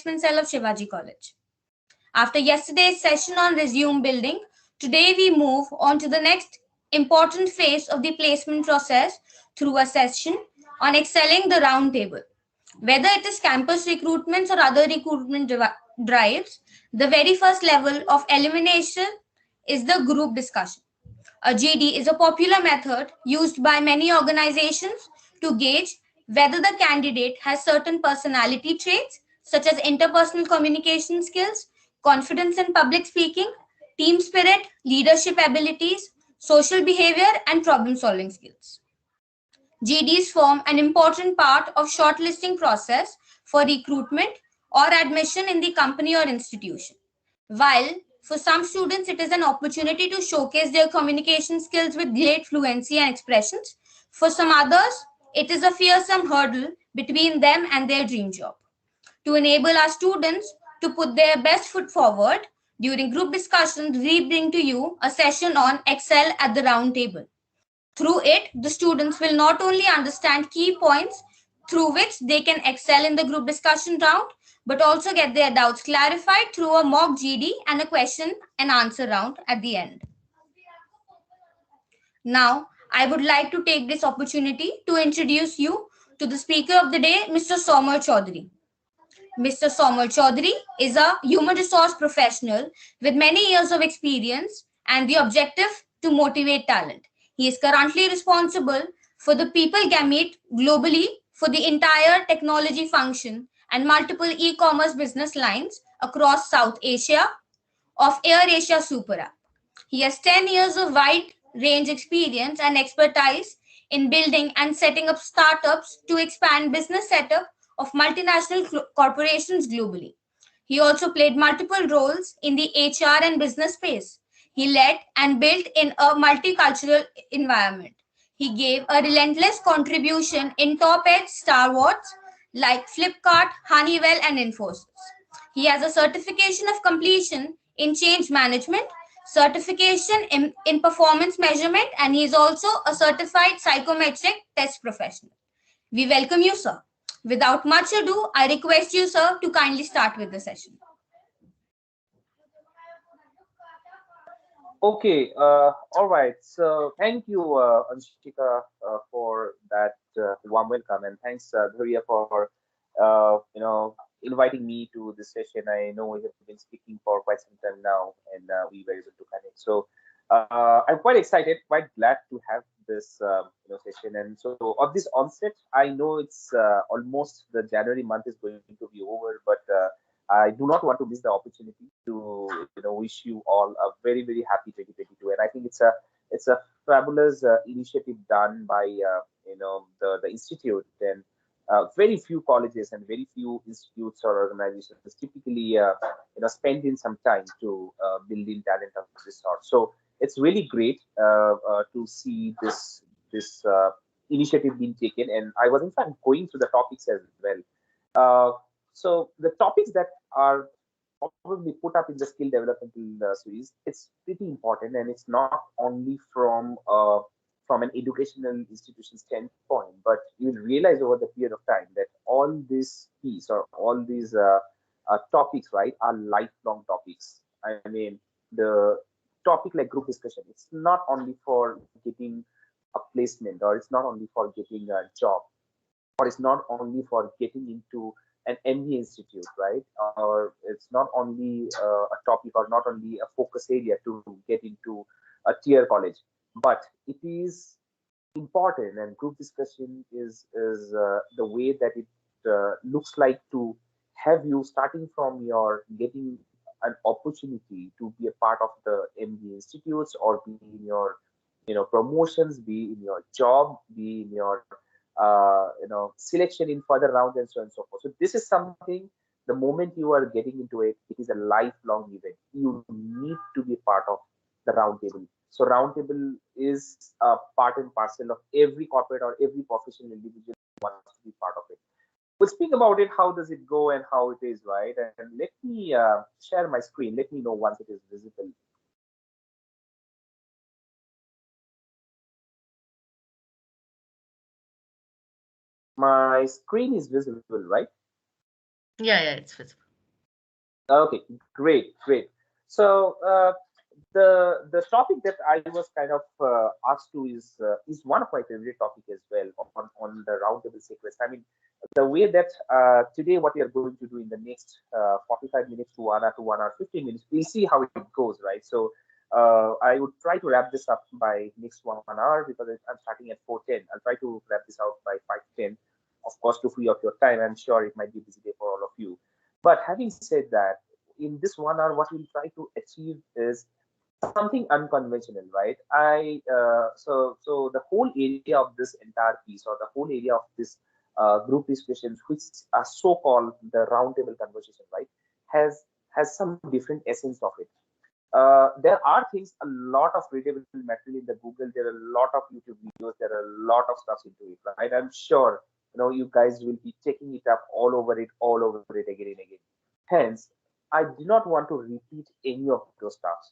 Placement Cell of Shivaji College. After yesterday's session on resume building, today we move on to the next important phase of the placement process through a session on excelling the round table. Whether it is campus recruitments or other recruitment drives, the very first level of elimination is the group discussion. A GD is a popular method used by many organizations to gauge whether the candidate has certain personality traits such as interpersonal communication skills, confidence in public speaking, team spirit, leadership abilities, social behavior, and problem solving skills. GDs form an important part of shortlisting process for recruitment or admission in the company or institution. While for some students it is an opportunity to showcase their communication skills with great fluency and expressions, for some others it is a fearsome hurdle between them and their dream job. To enable our students to put their best foot forward, during group discussions, we bring to you a session on Excel at the round table. Through it, the students will not only understand key points through which they can excel in the group discussion round, but also get their doubts clarified through a mock GD and a question and answer round at the end. Now, I would like to take this opportunity to introduce you to the speaker of the day, Mr. Saumer Chaudhary. Mr. Saumer Chaudhary is a human resource professional with many years of experience and the objective to motivate talent. He is currently responsible for the people gamut globally for the entire technology function and multiple e-commerce business lines across South Asia of AirAsia Super App. He has 10 years of wide range experience and expertise in building and setting up startups to expand business setup of multinational corporations globally. He also played multiple roles in the HR and business space. He led and built in a multicultural environment. He gave a relentless contribution in top-edge startups like Flipkart, Honeywell, and Infosys. He has a certification of completion in change management, certification in performance measurement, and he is also a certified psychometric test professional. We welcome you, sir. Without much ado, I request you, sir, to kindly start with the session. Okay, all right. So thank you, Anshika, for that warm welcome, and thanks, Dharia, for inviting me to this session. I know we have been speaking for quite some time now, and we were able to connect. So I'm quite excited, quite glad to have this session. And so of this onset, I know it's almost the January month is going to be over, but I do not want to miss the opportunity to wish you all a very very happy 2022. And I think it's a fabulous initiative done by the institute, and very few colleges and very few institutes or organizations typically spend in some time to build in talent of this sort. So it's really great to see this initiative being taken. And I was in fact going through the topics as well. So the topics that are probably put up in the skill development series, it's pretty important, and it's not only from an educational institution standpoint, but you will realize over the period of time that all these piece or all these topics, right, are lifelong topics. I mean, the topic like group discussion, it's not only for getting a placement, or it's not only for getting a job, or it's not only for getting into an MBA institute, right? Or it's not only a topic or not only a focus area to get into a tier college, but it is important. And group discussion is the way that it looks like to have you starting from your getting an opportunity to be a part of the MBA institutes, or be in your promotions, be in your job, be in your selection in further rounds, and so on and so forth. So this is something, the moment you are getting into it, it is a lifelong event. You need to be part of the roundtable. So roundtable is a part and parcel of every corporate or every professional individual who wants to be part of it. We'll speak about it, how does it go and how it is, right? And let me share my screen. Let me know once it is visible. My screen is visible, right? Yeah, it's visible. Okay, great, great. So the topic that I was kind of asked to is one of my favorite topic as well on the roundtable sequence. I mean, the way that today what we are going to do in the next 45 minutes to 1 hour to 1 hour 15 minutes, we'll see how it goes, right? So I would try to wrap this up by next 1 hour because I'm starting at 4:10. I'll try to wrap this out by 5:10. Of course, to free up your time. I'm sure it might be a busy day for all of you. But having said that, in this 1 hour, what we'll try to achieve is something unconventional, right? So the whole area of this entire piece, or the whole area of this group discussions, which are so-called the roundtable conversation, right, has some different essence of it. There are things, a lot of readable material in the Google. There are a lot of YouTube videos. There are a lot of stuff into it, right? I'm sure you guys will be checking it up all over it again and again. Hence, I do not want to repeat any of those stuffs,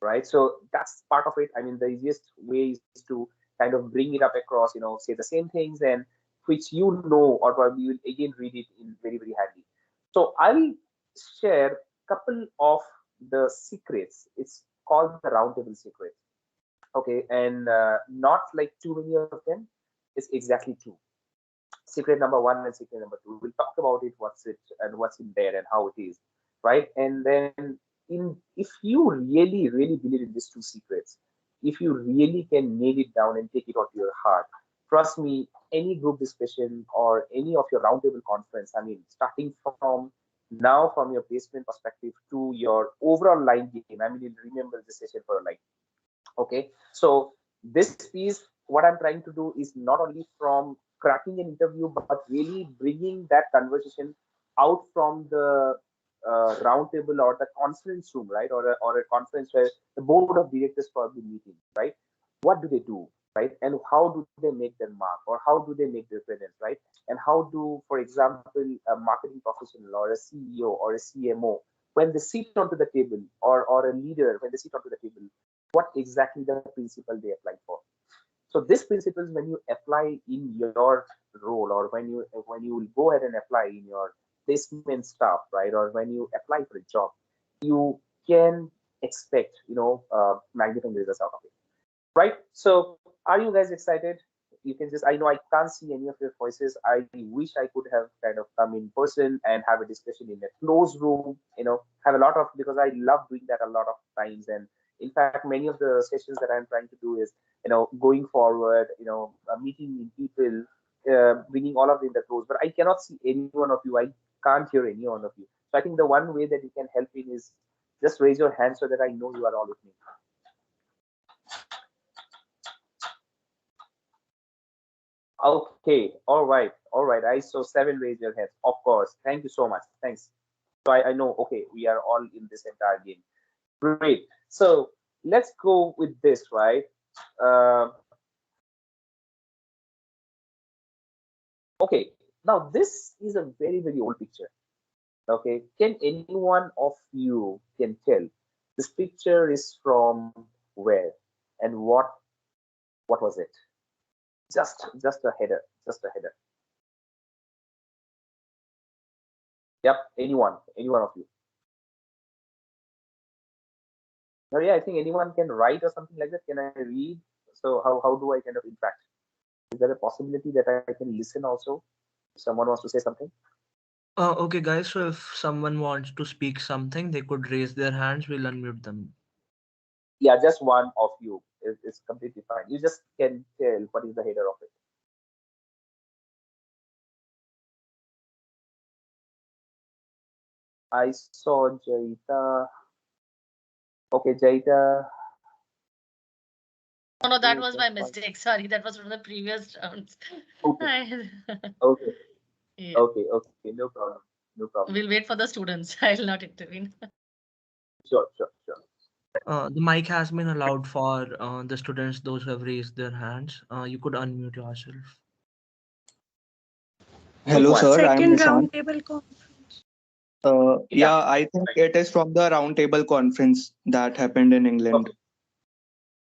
right? So that's part of it. I mean, the easiest way is to kind of bring it up across, say the same things, and which or probably you will again read it in very, very handy. So I'll share couple of the secrets. It's called the roundtable secret. Okay, and not like too many of them. It's exactly two. Secret number one and secret number two. We'll talk about it, what's in there and how it is, right? And then if you really, really believe in these two secrets, if you really can nail it down and take it onto your heart, trust me, any group discussion or any of your roundtable conference, I mean, starting from now from your placement perspective to your overall line game, I mean, you'll remember this session for a life. Okay, so this piece, what I'm trying to do is not only from cracking an interview, but really bringing that conversation out from the round table or the conference room, right? Or a conference where the board of directors probably meeting, right? What do they do, right? And how do they make their mark, or how do they make their presence, right? And how do, for example, a marketing professional or a CEO or a CMO, when they sit onto the table, or a leader, when they sit onto the table, what exactly the principle they apply for. So this principles, when you apply in your role, or when you will go ahead and apply in your placement stuff, right, or when you apply for a job, you can expect magnificent results out of it, right? So are you guys excited? You can just, I know I can't see any of your voices. I wish I could have kind of come in person and have a discussion in a closed room, have a lot of, because I love doing that a lot of times. And in fact, many of the sessions that I'm trying to do is, going forward, meeting in people, bringing all of them in the close, but I cannot see any one of you. I can't hear any one of you. So I think the one way that you can help in is just raise your hand so that I know you are all with me. Okay, all right. I saw seven raise your hands. Of course. Thank you so much. Thanks. So I know, okay, we are all in this entire game. Great. So let's go with this, right? Uh, okay, now this is a very, very old picture. Okay, can anyone of you can tell this picture is from where and what was it? Just a header, just a header. Yep, anyone of you. No, yeah, I think anyone can write or something like that. Can I read? So how do I kind of interact? Is there a possibility that I can listen also? If someone wants to say something? Okay, guys. So if someone wants to speak something, they could raise their hands. We'll unmute them. Yeah, just one of you is completely fine. You just can tell what is the header of it. I saw Jaita. Okay, Jaita. Oh no, that Okay, was my that's fine. mistake. Sorry, that was from the previous rounds. Okay, I- okay, yeah. okay. No problem. No problem. We'll wait for the students. I'll not intervene. Sure, sure, sure. The mic has been allowed for the students, those who have raised their hands. You could unmute yourself. Group Hello, one. sir. I'm Second Nishan. roundtable call. Yeah. Yeah, I think Right. it is from the roundtable conference that happened in England. Okay.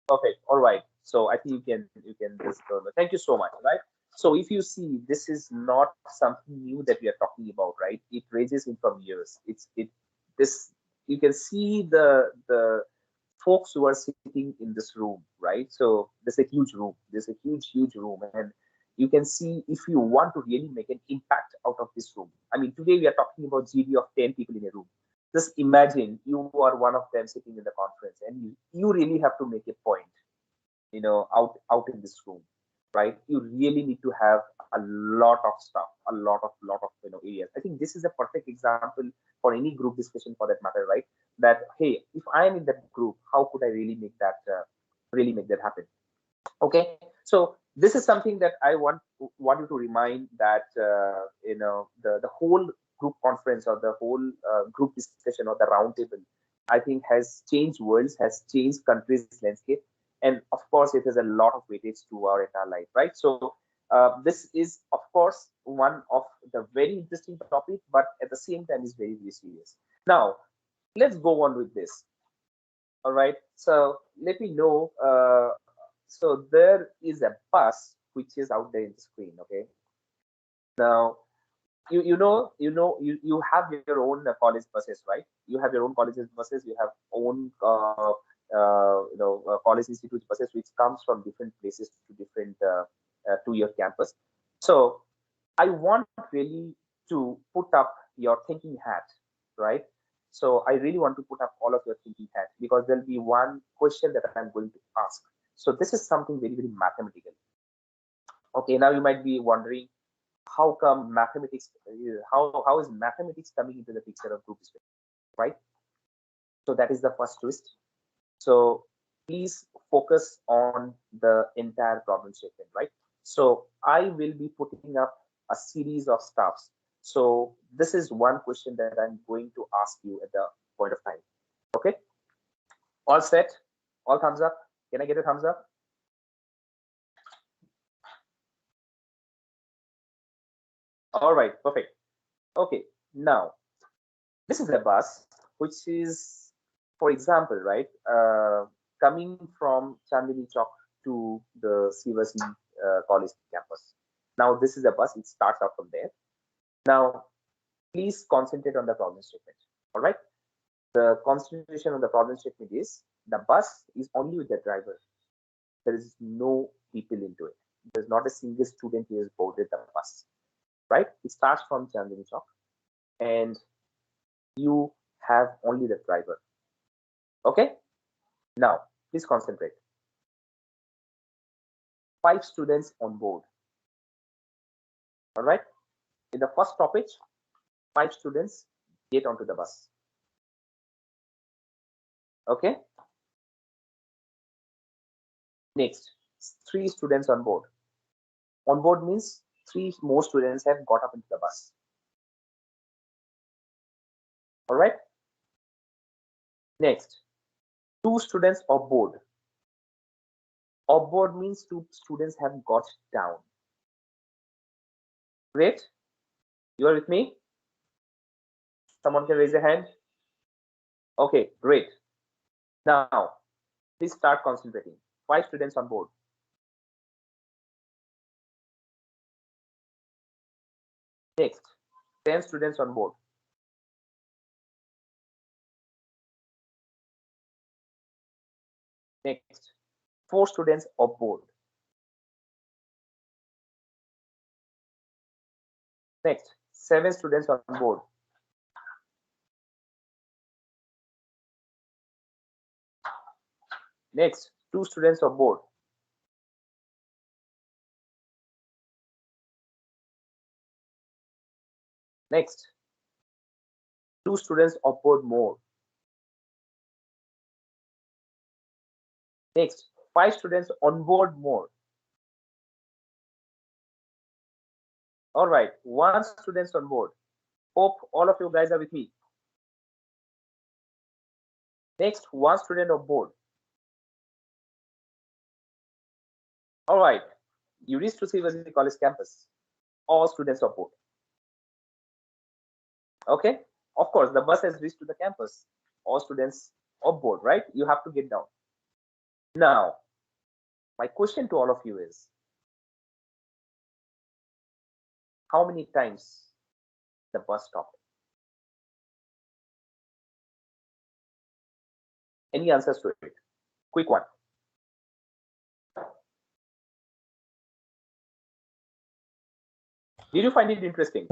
Perfect. All right. So I think you can just thank you so much. Right. So if you see, this is not something new that we are talking about, right? It ranges in from years. It this, you can see the folks who are sitting in this room, right? So there's a huge room. There's a huge room, and you can see if you want to really make an impact out of this room. I mean, today we are talking about GD of 10 people in a room. Just imagine you are one of them sitting in the conference, and you really have to make a point, out in this room, right? You really need to have a lot of stuff, a lot of areas. I think this is a perfect example for any group discussion, for that matter, right? That, hey, if I am in that group, how could I really make that happen? Okay, so this is something that I want you to remind, that the whole group conference, or the whole group discussion, or the roundtable, I think has changed worlds, has changed countries' landscape, and of course it has a lot of weightage to our entire life, right? So this is of course one of the very interesting topic, but at the same time is very serious. Now let's go on with this. All right, so let me know. So there is a bus which is out there in the screen. Okay, now you have your own college buses, right? You have your own colleges buses. You have own college institute buses, which comes from different places to different to your campus. So I want really to put up your thinking hat, right? So I really want to put up all of your thinking hat, because there'll be one question that I'm going to ask. So this is something very mathematical. Okay, now you might be wondering, how come mathematics? How is mathematics coming into the picture of group discussion, right? So that is the first twist. So please focus on the entire problem statement, right? So I will be putting up a series of stuffs. So this is one question that I'm going to ask you at the point of time. Okay, all set? All thumbs up? Can I get a thumbs up? All right, perfect. Okay, now this is a bus which is, for example, right, coming from Chandni Chowk to the CVC college campus. Now this is a bus, it starts out from there. Now please concentrate on the problem statement. All right, the concentration on the problem statement is, the bus is only with the driver. There is no people into it. There's not a single student who has boarded the bus, right? It starts from Chandni Chowk, and you have only the driver. Okay, now please concentrate. 5 students on board. All right, in the first stoppage, 5 students get onto the bus. Okay, next, 3 students on board. On board means 3 more students have got up into the bus. All right, next, 2 students off board. Off board means 2 students have got down. Great, you are with me? Someone can raise a hand. Okay, great. Now please start concentrating. 5 students on board. Next, 10 students on board. Next, 4 students off board. Next, 7 students on board. Next, 2 students on board. Next, 2 students off board more. Next, 5 students on board more. All right, 1 students on board. Hope all of you guys are with me. Next, 1 student on board. All right, you reach to CVC College campus. All students on board. Okay, of course, the bus has reached to the campus. All students on board, right? You have to get down. Now, my question to all of you is, how many times the bus stopped? Any answers to it? Quick one. Did you find it interesting?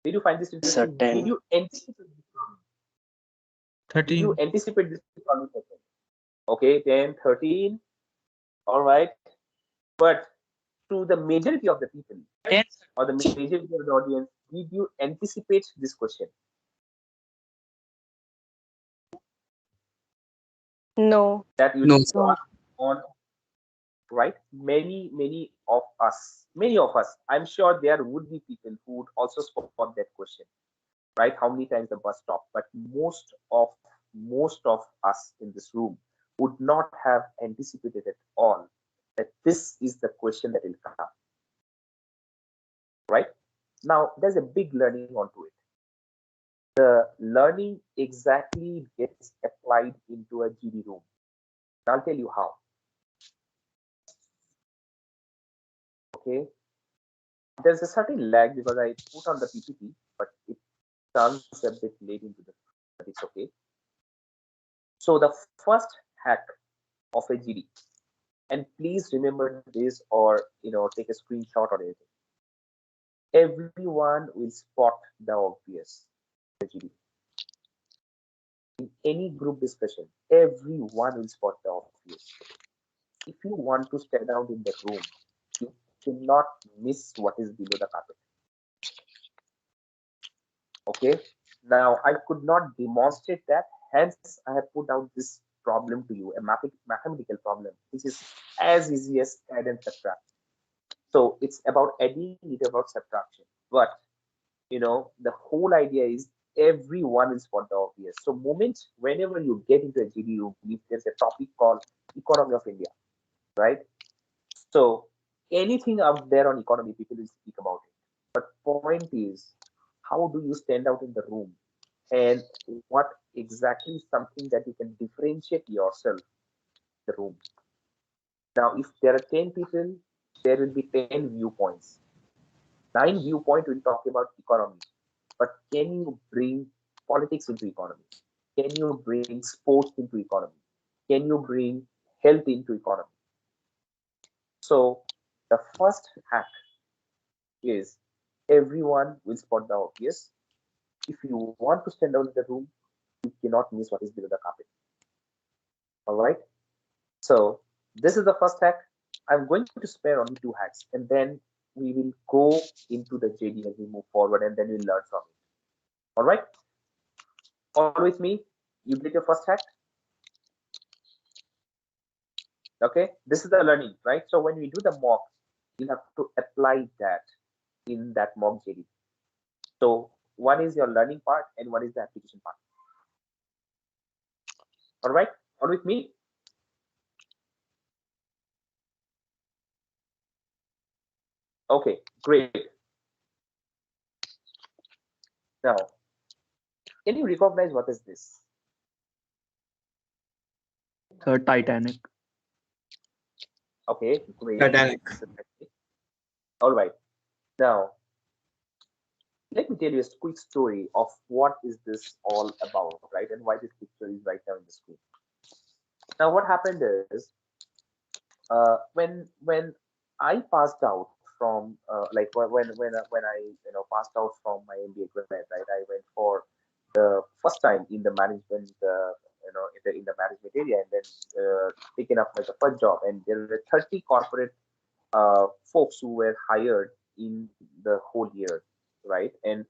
Did you find this interesting? Did 10. you anticipate this problem? Did you 13. anticipate this problem? Okay, 10, 13. All right. But to the majority of the people, or the majority of the audience, did you anticipate this question? No. That you No, start on, right? Many of us, I'm sure there would be people who would also spot that question, right? How many times the bus stopped? But most of us in this room would not have anticipated at all that this is the question that will come, right? Now there's a big learning onto it. The learning exactly gets applied into a GD room. I'll tell you how. Okay, there's a certain lag because I put on the PPT, but it turns a bit late into the, but it's okay. So the first hack of a GD, and please remember this, or take a screenshot or anything. Everyone will spot the obvious. The GD. In any group discussion, everyone will spot the obvious. If you want to stand out in the room, you cannot miss what is below the carpet. Okay, now I could not demonstrate that, hence I have put out this problem to you, a mathematical problem, which is as easy as add and subtract. So it's about adding, it's about subtraction, but the whole idea is everyone is spot the obvious. So whenever you get into a GD room, if there's a topic called economy of India, right? So anything out there on economy, people will speak about it. But point is, how do you stand out in the room? And what exactly something that you can differentiate yourself in the room? Now, if there are 10 people, there will be 10 viewpoints. 9 viewpoints will talk about economy. But can you bring politics into economy? Can you bring sports into economy? Can you bring health into economy? So the first hack is everyone will spot the obvious. If you want to stand out in the room, you cannot miss what is below the carpet. All right. So this is the first hack. I'm going to spare only 2 hacks, and then we will go into the JD as we move forward, and then we'll learn from it. All right. All with me. You did your first hack. Okay. This is the learning, right? So when we do the mock, you have to apply that in that mock JD. So one is your learning part, and one is the application part. All right. All with me. Okay, great. Now, can you recognize what is this? Titanic. Okay, great. Titanic. All right. Now, let me tell you a quick story of what is this all about, right? And why this picture is right now in the screen. Now, what happened is, when I passed out from like when I passed out from my MBA grad, right? I went for the first time in the management, in the management area, and then taken up as a first job. And there were 30 corporate folks who were hired in the whole year, right? And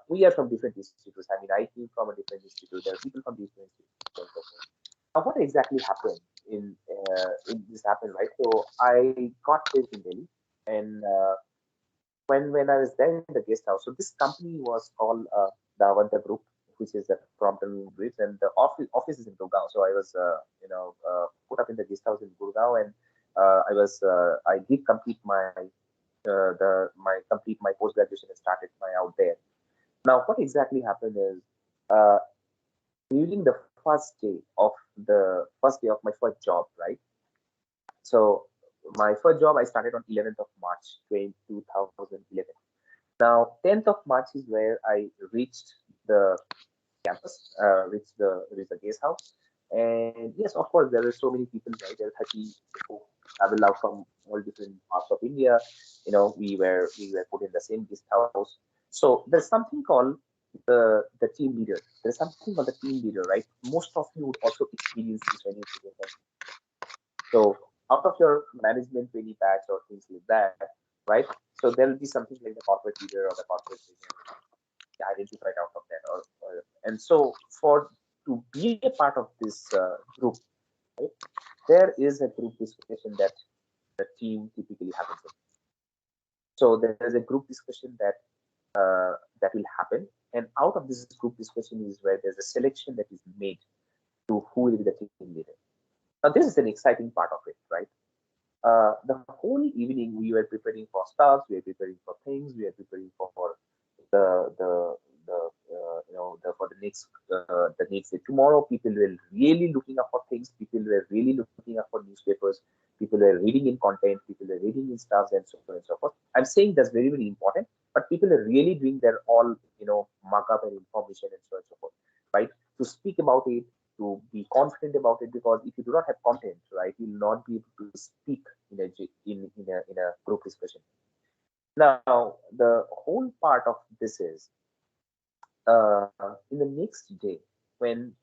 we are from different institutes. I mean, I came from a different institute. There are people from different institutes. Now, what exactly happened in this happened, right? So I got placed in Delhi, and when I was there in the guest house, so this company was called the Avanta Group, which is the Crompton Bridge, and the office is in Gurgaon. So I was put up in the guest house in Gurgaon, and I did complete my post graduation and started my out there. Now, what exactly happened is during the first day of my first job, right? So my first job I started on 11th of March 2011. Now 10th of March is where I reached the campus, reach the guest house. And yes, of course, there are so many people, right? There are 30 who travel out from all different parts of India. We were put in the same guest house. So there's something called the team leader. There's something called the team leader, right? Most of you would also experience this when you together. So out of your management training batch or things like that, right? So there will be something like the corporate leader or the corporate leader identified out of that, and so for to be a part of this group, right, there is a group discussion that the team typically happens in. So there is a group discussion that will happen, and out of this group discussion is where there's a selection that is made to who will be the team leader. Now this is an exciting part of it, right? The whole evening we were preparing for stuff, we were preparing for things, we were preparing for the the for the next day. Tomorrow people were really looking up for things, people were really looking up for newspapers, people were reading in content, people were reading in stuff, and so on and so forth. I'm saying that's very, very important, but people are really doing their all, markup and information and so on and so forth, right? To speak about it, to be confident about it, because if you do not have content, right, you'll not be able to speak in a group discussion. Now the whole part of this is in the next day when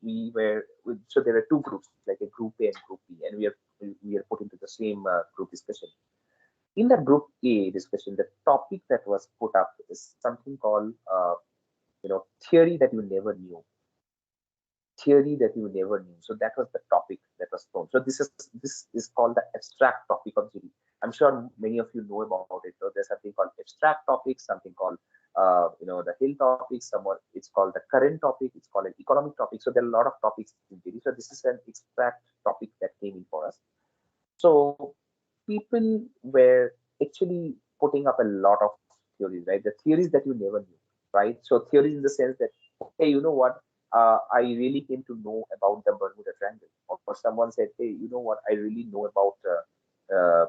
so there are two groups, like a group A and group B, and we are put into the same group discussion. In that group A discussion, the topic that was put up is something called theory that you never knew. Theory that you never knew. So that was the topic that was thrown. So this is called the abstract topic of GD. I'm sure many of you know about it. So there's something called abstract topics, something called the hill topic, somewhat it's called the current topic, it's called an economic topic. So there are a lot of topics in GD. So this is an abstract topic that came in for us. So people were actually putting up a lot of theories, right? The theories that you never knew, right? So theories in the sense that, hey, you know what? I really came to know about the Bermuda Triangle. Or someone said, hey, you know what? I really know about the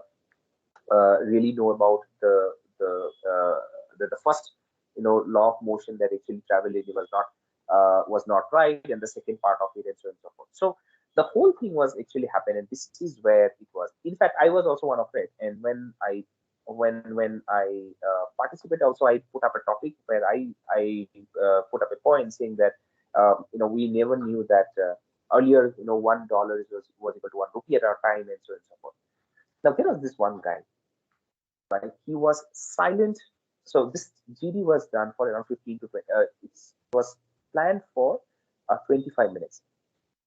first law of motion, that actually travel was not right, and the second part of it, and so on and so forth. So the whole thing was actually happened, and this is where it was. In fact, I was also one of it, and when I participate also, I put up a topic where I put up a point saying that we never knew that earlier $1 was equal to 1 rupee at our time, and so on and so forth. Now there was this one guy, right? He was silent. So this GD was done for around 15 to 20. It was planned for 25 minutes.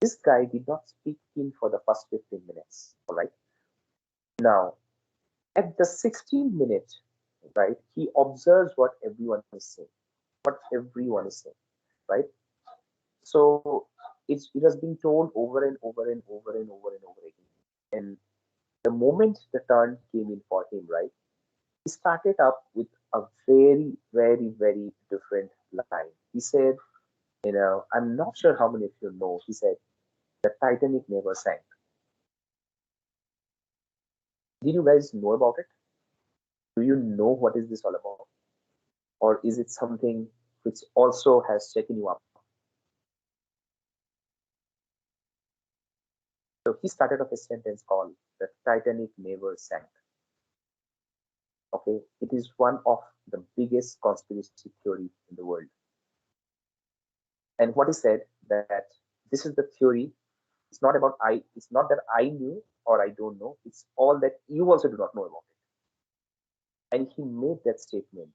This guy did not speak in for the first 15 minutes. All right. Now, at the 16th minute, right, he observes what everyone is saying. What everyone is saying, right? So it has been told over and over and over and over and over again. And the moment the turn came in for him, right, he started up with a very, very, very different line. He said, I'm not sure how many of you know, he said, the Titanic never sank. Did you guys know about it? Do you know what is this all about? Or is it something which also has shaken you up? So he started off a sentence called, the Titanic never sank. Okay, it is one of the biggest conspiracy theory in the world. And what he said, that this is the theory. It's not that I knew or I don't know. It's all that you also do not know about it. And he made that statement,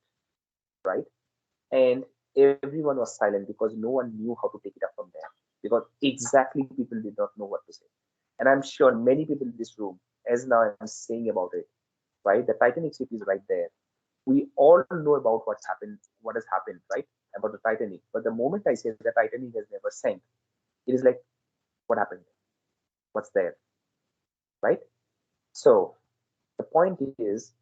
right? And everyone was silent because no one knew how to take it up from there. Because exactly people did not know what to say. And I'm sure many people in this room, as now I'm saying about it, right? The Titanic ship is right there. We all know about what has happened, right? About the Titanic. But the moment I say the Titanic has never sank, it is like, what happened? What's there? Right? So the point is,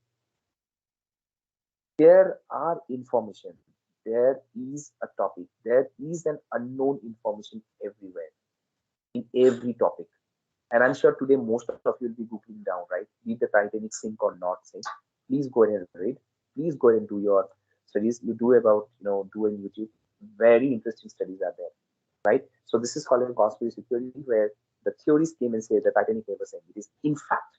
there are information, there is a topic, there is an unknown information everywhere, in every topic. And I'm sure today most of you will be googling down, right? Did the Titanic sink or not sink? Please go ahead and read. Please go ahead and do your studies. You do about, do in YouTube. Very interesting studies are there. right? So this is called a conspiracy theory, where the theories came and say the Titanic never sank. It is in fact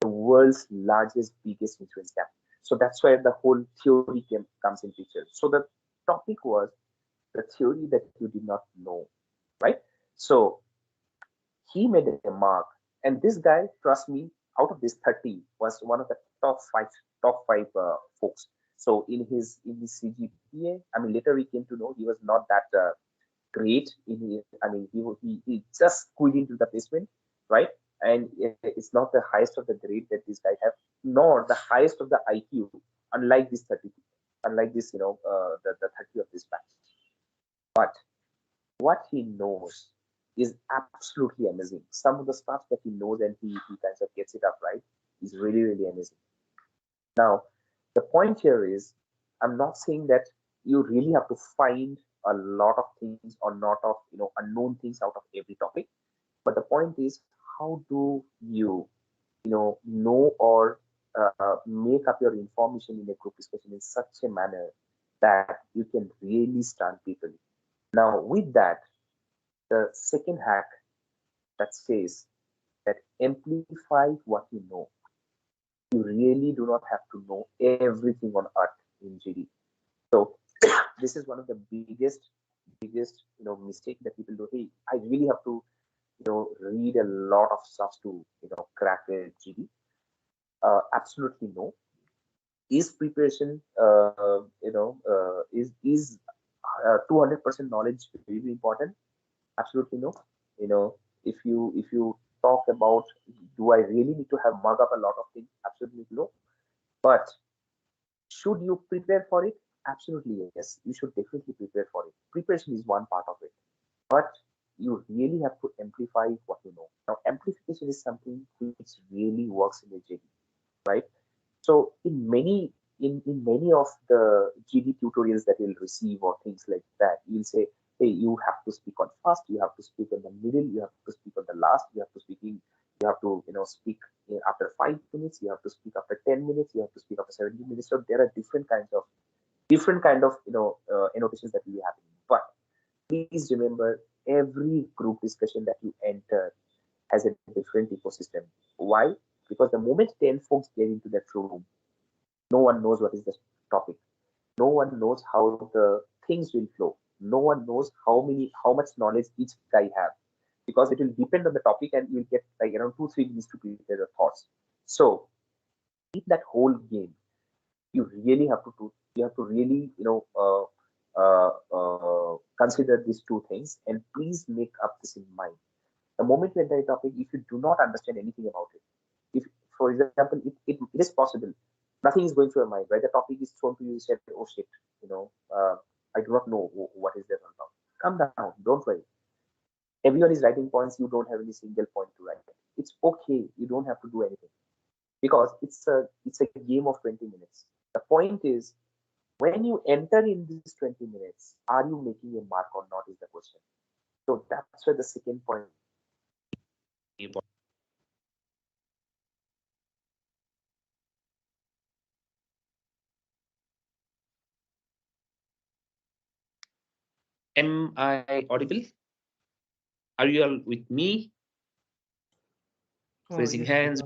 the world's largest, biggest insurance cap. So that's where the whole theory comes in picture. So the topic was the theory that you did not know, right? So he made a mark, and this guy, trust me, out of this 30, was one of the top five folks. So in his CGPA, I mean, later we came to know he was not that great in his, I mean, he just squeezed into the placement, right? And it's not the highest of the grade that this guy have, nor the highest of the IQ, unlike this 30, unlike this, the 30 of this batch. But what he knows is absolutely amazing. Some of the stuff that he knows and he kind of gets it up right is really, really amazing. Now, the point here is, I'm not saying that you really have to find a lot of things or not of unknown things out of every topic. But the point is, how do know or make up your information in a group discussion in such a manner that you can really stun people. Now, with that, the second hack that says that amplify what you know. You really do not have to know everything on earth in GD. So this is one of the biggest mistake that people do. Hey, I really have to read a lot of stuff to crack a GD. Absolutely no. Is preparation is 200% knowledge really important? Absolutely no. If you talk about, do I really need to have mug up a lot of things? Absolutely no. But should you prepare for it? Absolutely yes. You should definitely prepare for it. Preparation is one part of it, but you really have to amplify what you know. Now, amplification is something which really works in a JD, right? So in many of the GD tutorials that you'll receive or things like that, you'll say, hey, you have to speak on first, you have to speak in the middle, you have to speak on the last, you have to speak after 5 minutes, you have to speak after 10 minutes, you have to speak after 17 minutes. So there are different kind of annotations that will be happening. But please remember, every group discussion that you enter has a different ecosystem. Why? Because the moment 10 folks get into that room, no one knows what is the topic. No one knows how the things will flow. No one knows how much knowledge each guy have, because it will depend on the topic, and you will get like around 2-3 minutes to prepare your thoughts. So in that whole game, you have to really consider these two things, and please make up this in mind. The moment you enter a topic, if you do not understand anything about it, if, for example, it is possible, nothing is going through your mind, right? The topic is thrown to you, you said, oh shit, I do not know what is there on top. Calm down, don't worry. Everyone is writing points, you don't have any single point to write. It's okay, you don't have to do anything, because it's a game of 20 minutes. The point is, when you enter in these 20 minutes, are you making a mark or not is the question. So that's where the second point. Am I audible? Are you all with me? Oh, Raising yes, hands.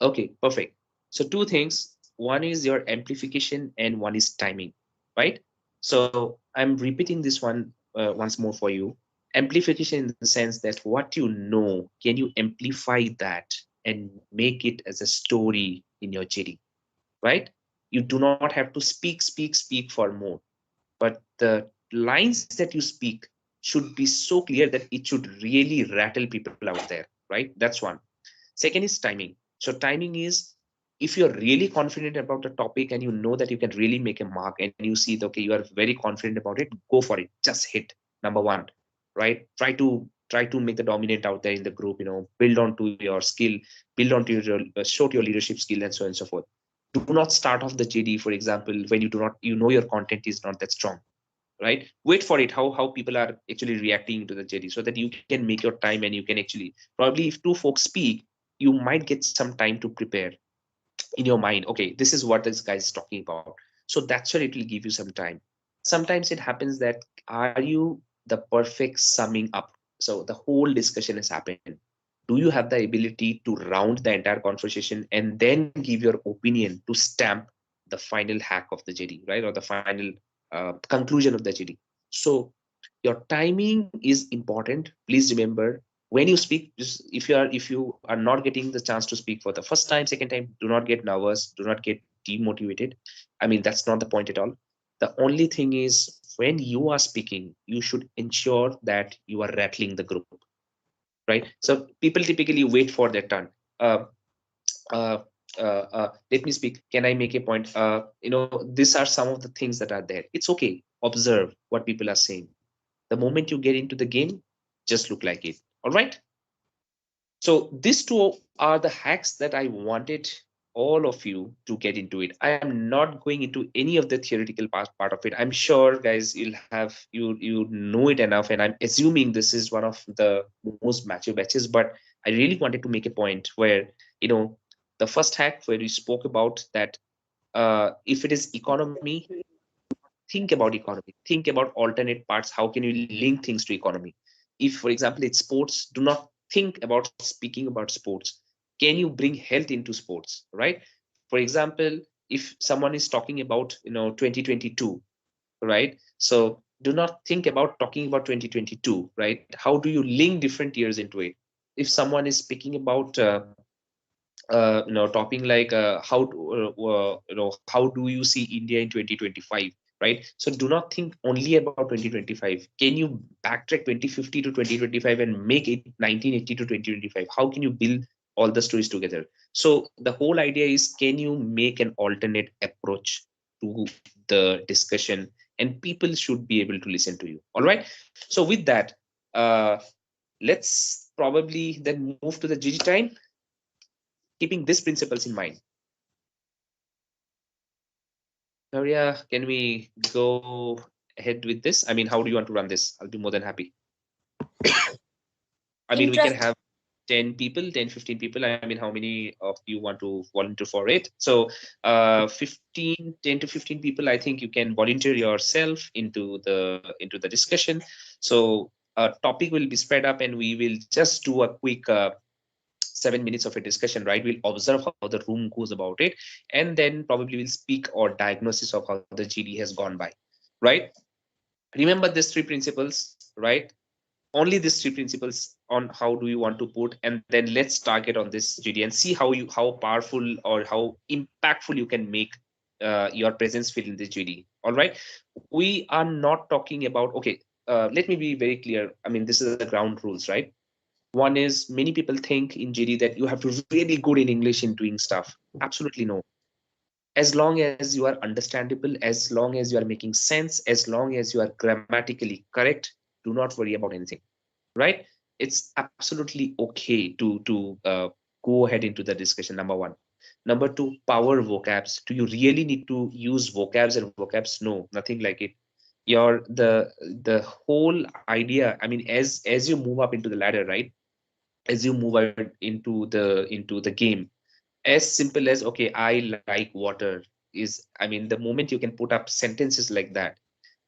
Okay, perfect. So two things. One is your amplification and one is timing, right? So I'm repeating this one once more for you. Amplification in the sense that what you know, can you amplify that and make it as a story in your JD, right? You do not have to speak for more, but the lines that you speak should be so clear that it should really rattle people out there, right? That's one. Second is timing. So timing is, if you're really confident about the topic and you know that you can really make a mark, and you see that, okay, you are very confident about it, go for it. Just hit number one, right? Try to make the dominant out there in the group, build onto your skill, build onto your show your leadership skill, and so on and so forth. Do not start off the JD, for example, when your content is not that strong, right? Wait for it, how people are actually reacting to the JD, so that you can make your time, and you can actually, probably if two folks speak, you might get some time to prepare in your mind, okay, this is what this guy is talking about. So that's where it will give you some time. Sometimes it happens that are you the perfect summing up? So the whole discussion has happened. Do you have the ability to round the entire conversation and then give your opinion to stamp the final hack of the JD, right? Or the final conclusion of the JD. So your timing is important. Please remember, when you speak, just if you are not getting the chance to speak for the first time, second time, do not get nervous, do not get demotivated. I mean, that's not the point at all. The only thing is, when you are speaking, you should ensure that you are rattling the group, right? So people typically wait for their turn. uh, uh, Let me speak, can I make a point? These are some of the things that are there. It's okay, observe what people are saying. The moment you get into the game, just look like it. All right. So these two are the hacks that I wanted all of you to get into it. I am not going into any of the theoretical part of it. I'm sure, guys, you know it enough, and I'm assuming this is one of the most mature batches. But I really wanted to make a point where, the first hack where we spoke about that, if it is economy, think about economy, think about alternate parts, how can you link things to economy. If, for example, it's sports, do not think about speaking about sports, can you bring health into sports, right? For example, if someone is talking about 2022, right? So do not think about talking about 2022, right? How do you link different years into it? If someone is speaking about topping like how how do you see India in 2025, right? So do not think only about 2025. Can you backtrack 2050 to 2025 and make it 1980 to 2025? How can you build all the stories together? So the whole idea is, can you make an alternate approach to the discussion, and people should be able to listen to you. All right. So with that, let's probably then move to the GG time, keeping these principles in mind. Maria, can we go ahead with this? I mean, how do you want to run this? I'll be more than happy. I mean, we can Interest. have 10 people, 10, 15 people. I mean, how many of you want to volunteer for it? So 10 to 15 people, I think you can volunteer yourself into the discussion. So a topic will be spread up, and we will just do a quick 7 minutes of a discussion, right? We'll observe how the room goes about it, and then probably we'll speak or diagnosis of how the GD has gone by, right? Remember these three principles, right? Only these three principles on how do you want to put, and then let's target on this GD and see how powerful or how impactful you can make your presence feel in this GD. All right. We are not talking about, okay, let me be very clear. I mean, this is the ground rules, right? One is, many people think in GD that you have to really good in English in doing stuff. Absolutely no. As long as you are understandable, as long as you are making sense, as long as you are grammatically correct, do not worry about anything, right? It's absolutely okay to go ahead into the discussion. Number one. Number two, power vocabs. Do you really need to use vocabs and vocabs? No, nothing like it. Your the whole idea. I mean, as you move up into the ladder, right? As you move out into the game, as simple as, okay, I like water, is, I mean, the moment you can put up sentences like that,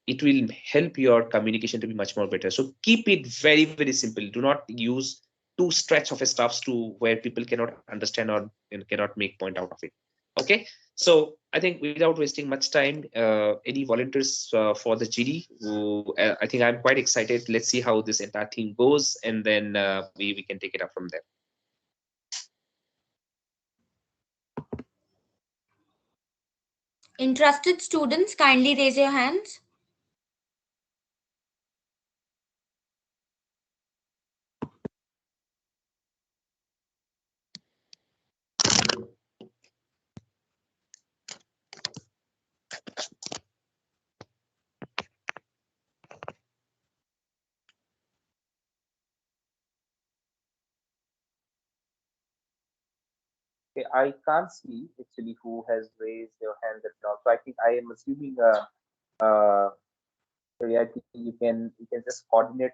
it will help your communication to be much more better. So keep it very, very simple. Do not use too stretch of a stuffs to where people cannot understand or cannot make point out of it. Okay. So I think without wasting much time, any volunteers for the GD? I think I'm quite excited. Let's see how this entire thing goes, and then we can take it up from there. Interested students, kindly raise your hands. Okay, I can't see actually who has raised their hand and all. So I think I am assuming so yeah, I think you can just coordinate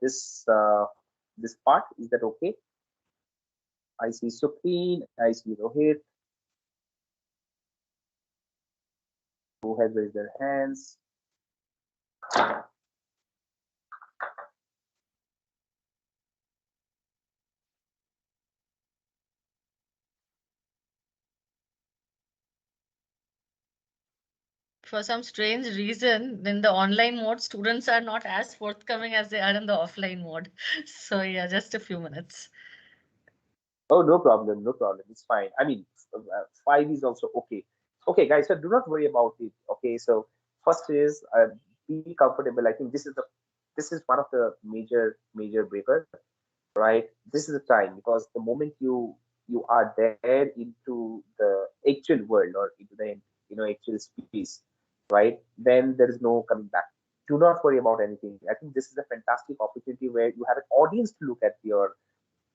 this part. Is that okay? I see Supreme, I see Rohit. who has raised their hands? For some strange reason, in the online mode, students are not as forthcoming as they are in the offline mode. So yeah, just a few minutes. Oh, no problem, no problem. It's fine. I mean, 5 is also okay. Okay, guys, so do not worry about it. Okay, so first is be comfortable. I think this is one of the major breaker, right? This is the time because the moment you are there into the actual world or into the actual space, right? Then there is no coming back. Do not worry about anything. I think this is a fantastic opportunity where you have an audience to look at your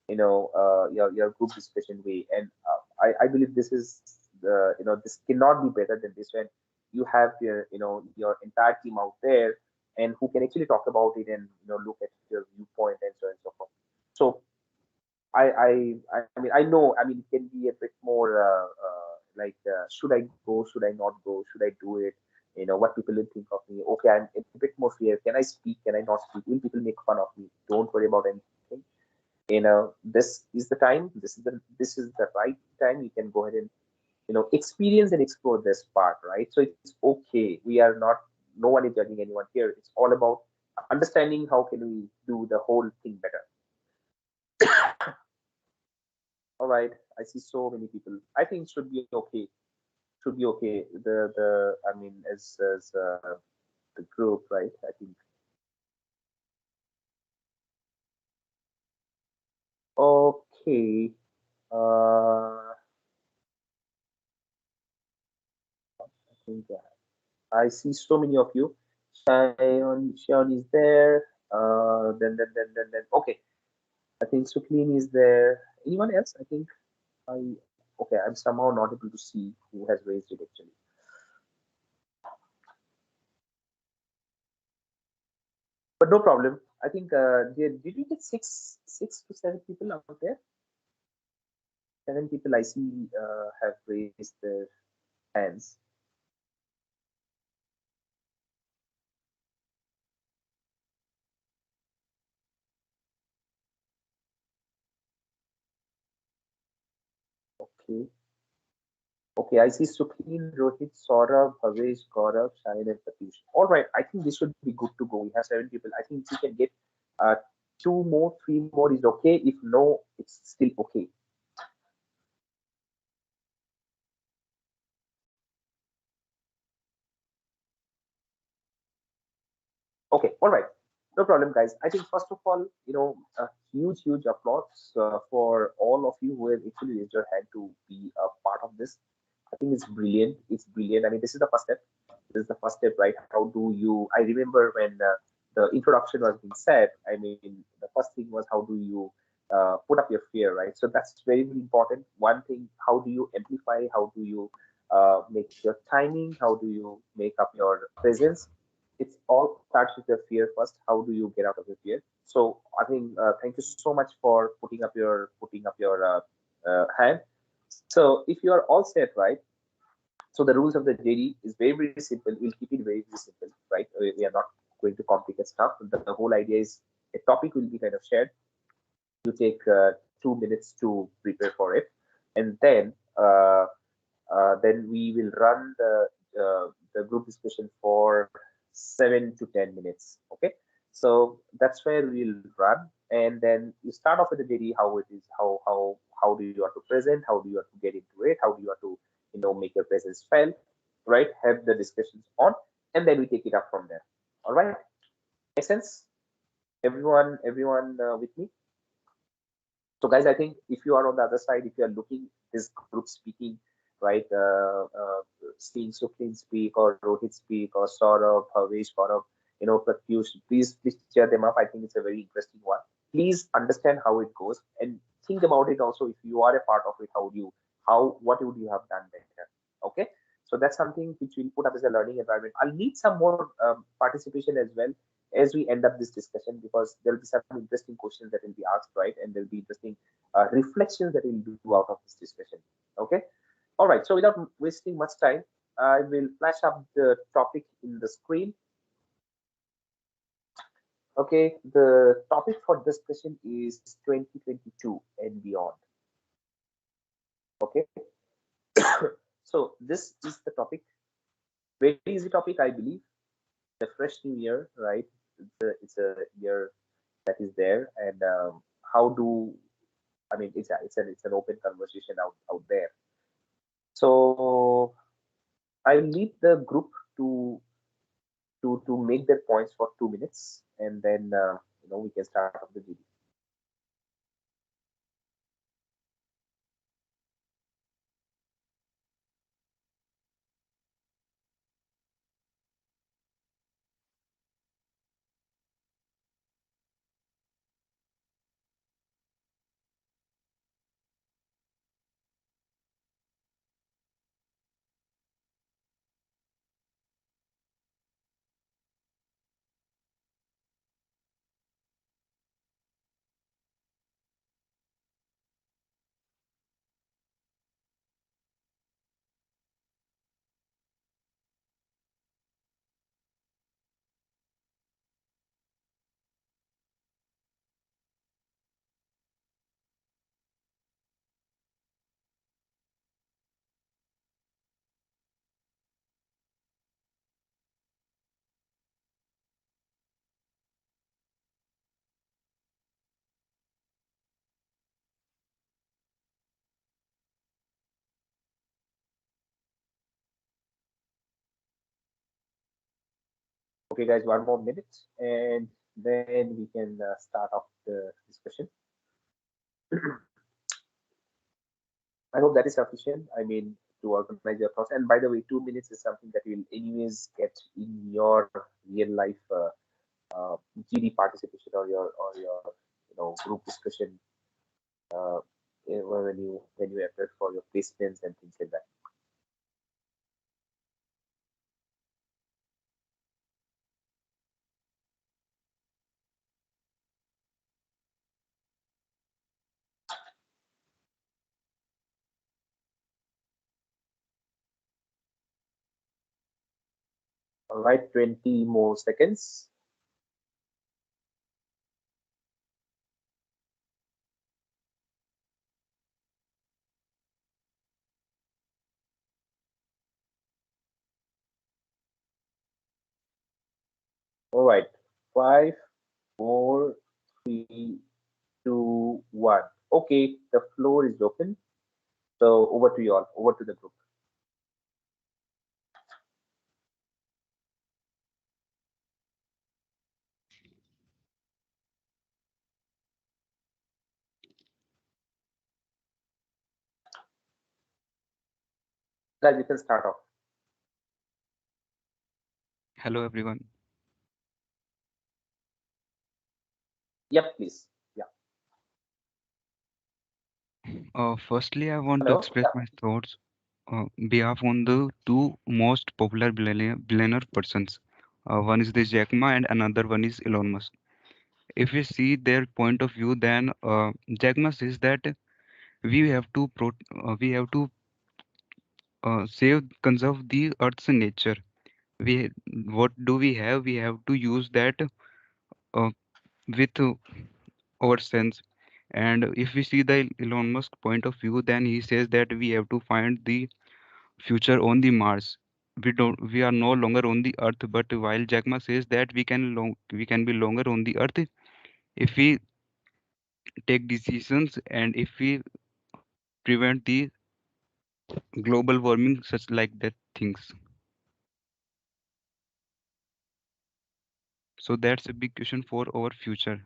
group discussion way, and I believe this is this cannot be better than this when you have your entire team out there and who can actually talk about it and look at your viewpoint and so on and so forth. So I mean, I know, I mean, it can be a bit more like should I go, should I not go, should I do it, what people will think of me. Okay, I'm a bit more fear. Can I speak, can I not speak, will people make fun of me? Don't worry about anything. This is the time, this is the right time. You can go ahead and experience and explore this part, right? So it's okay, we are not, no one is judging anyone here. It's all about understanding how can we do the whole thing better. All right, I see so many people. I think should be okay, should be okay. The I mean, as the group, right? I think okay. I think I see so many of you. Shion is there. Then. Okay, I think Suklin is there. Anyone else? I think I. Okay, I'm somehow not able to see who has raised it actually. But no problem. I think did we get six to seven people out there? 7 people I see have raised their hands. Okay. Okay, I see Sukhil, Rohit, Saurabh, Bhavesh, Gaurav, Shahid, and Satish. All right, I think this should be good to go. We have 7 people. I think we can get uh, two more, three more is okay. If no, it's still okay. Okay, all right. No problem, guys. I think first of all, a huge applause for all of you who have actually raised your hand to be a part of this. I think it's brilliant. It's brilliant. I mean, this is the first step. This is the first step, right? How do you? I remember when the introduction was being said. I mean, the first thing was how do you put up your fear, right? So that's very important. One thing, how do you amplify? How do you make your timing? How do you make up your presence? It's all starts with your fear first. How do you get out of your fear? So I think thank you so much for putting up your hand. So if you are all set, right? So the rules of the JD is very simple. We'll keep it very simple, right? We are not going to complicate stuff. The whole idea is a topic will be kind of shared. You take 2 minutes to prepare for it, and then we will run the group discussion for 7 to 10 minutes. Okay, so that's where we'll run, and then you start off with the JD, how it is, how do you want to present, how do you want to get into it, how do you want to make your presence felt, right? Have the discussions on, and then we take it up from there. All right, make sense? Everyone with me? So guys, I think if you are on the other side, if you are looking this group speaking, right, seeing Sukhin speak or Rohit speak or Saurabh, Bhavesh, Gaurav, Pratyush, please cheer them up. I think it's a very interesting one. Please understand how it goes and think about it also. If you are a part of it, what would you have done better? Okay, so that's something which we'll put up as a learning environment. I'll need some more participation as well as we end up this discussion, because there'll be some interesting questions that will be asked, right? And there'll be interesting reflections that we'll do out of this discussion. Okay. All right. So without wasting much time, I will flash up the topic in the screen. Okay, the topic for discussion is 2022 and beyond. Okay, so this is the topic. Very easy topic, I believe. The fresh new year, right? It's a year that is there, and how do I mean? It's an open conversation out there. So I will lead the group to to make their points for 2 minutes, and then we can start off the GD. Okay, guys, one more minute, and then we can start off the discussion. I hope that is sufficient. I mean, to organize your thoughts. And by the way, 2 minutes is something that you'll anyways get in your real life GD participation or your group discussion uh, when you appear for your placements and things like that. All right, 20 more seconds. All right, five, four, three, two, one. Okay, the floor is open. So over to you all, over to the group. Guys, you can start off. Hello everyone. Yep, please. Yeah. Firstly, I want to Hello. express Yeah. my thoughts behalf on the two most popular billionaire persons. One is the Jack Ma and another one is Elon Musk. If we see their point of view, then Jack Ma says that we have to conserve the Earth's nature. We what do we have? We have to use that uh, with our sense. And if we see the Elon Musk point of view, then he says that we have to find the future on the Mars. We are no longer on the Earth, but while Jack Ma says that we can be longer on the Earth if we take decisions and if we prevent the global warming, such like that things. So that's a big question for our future.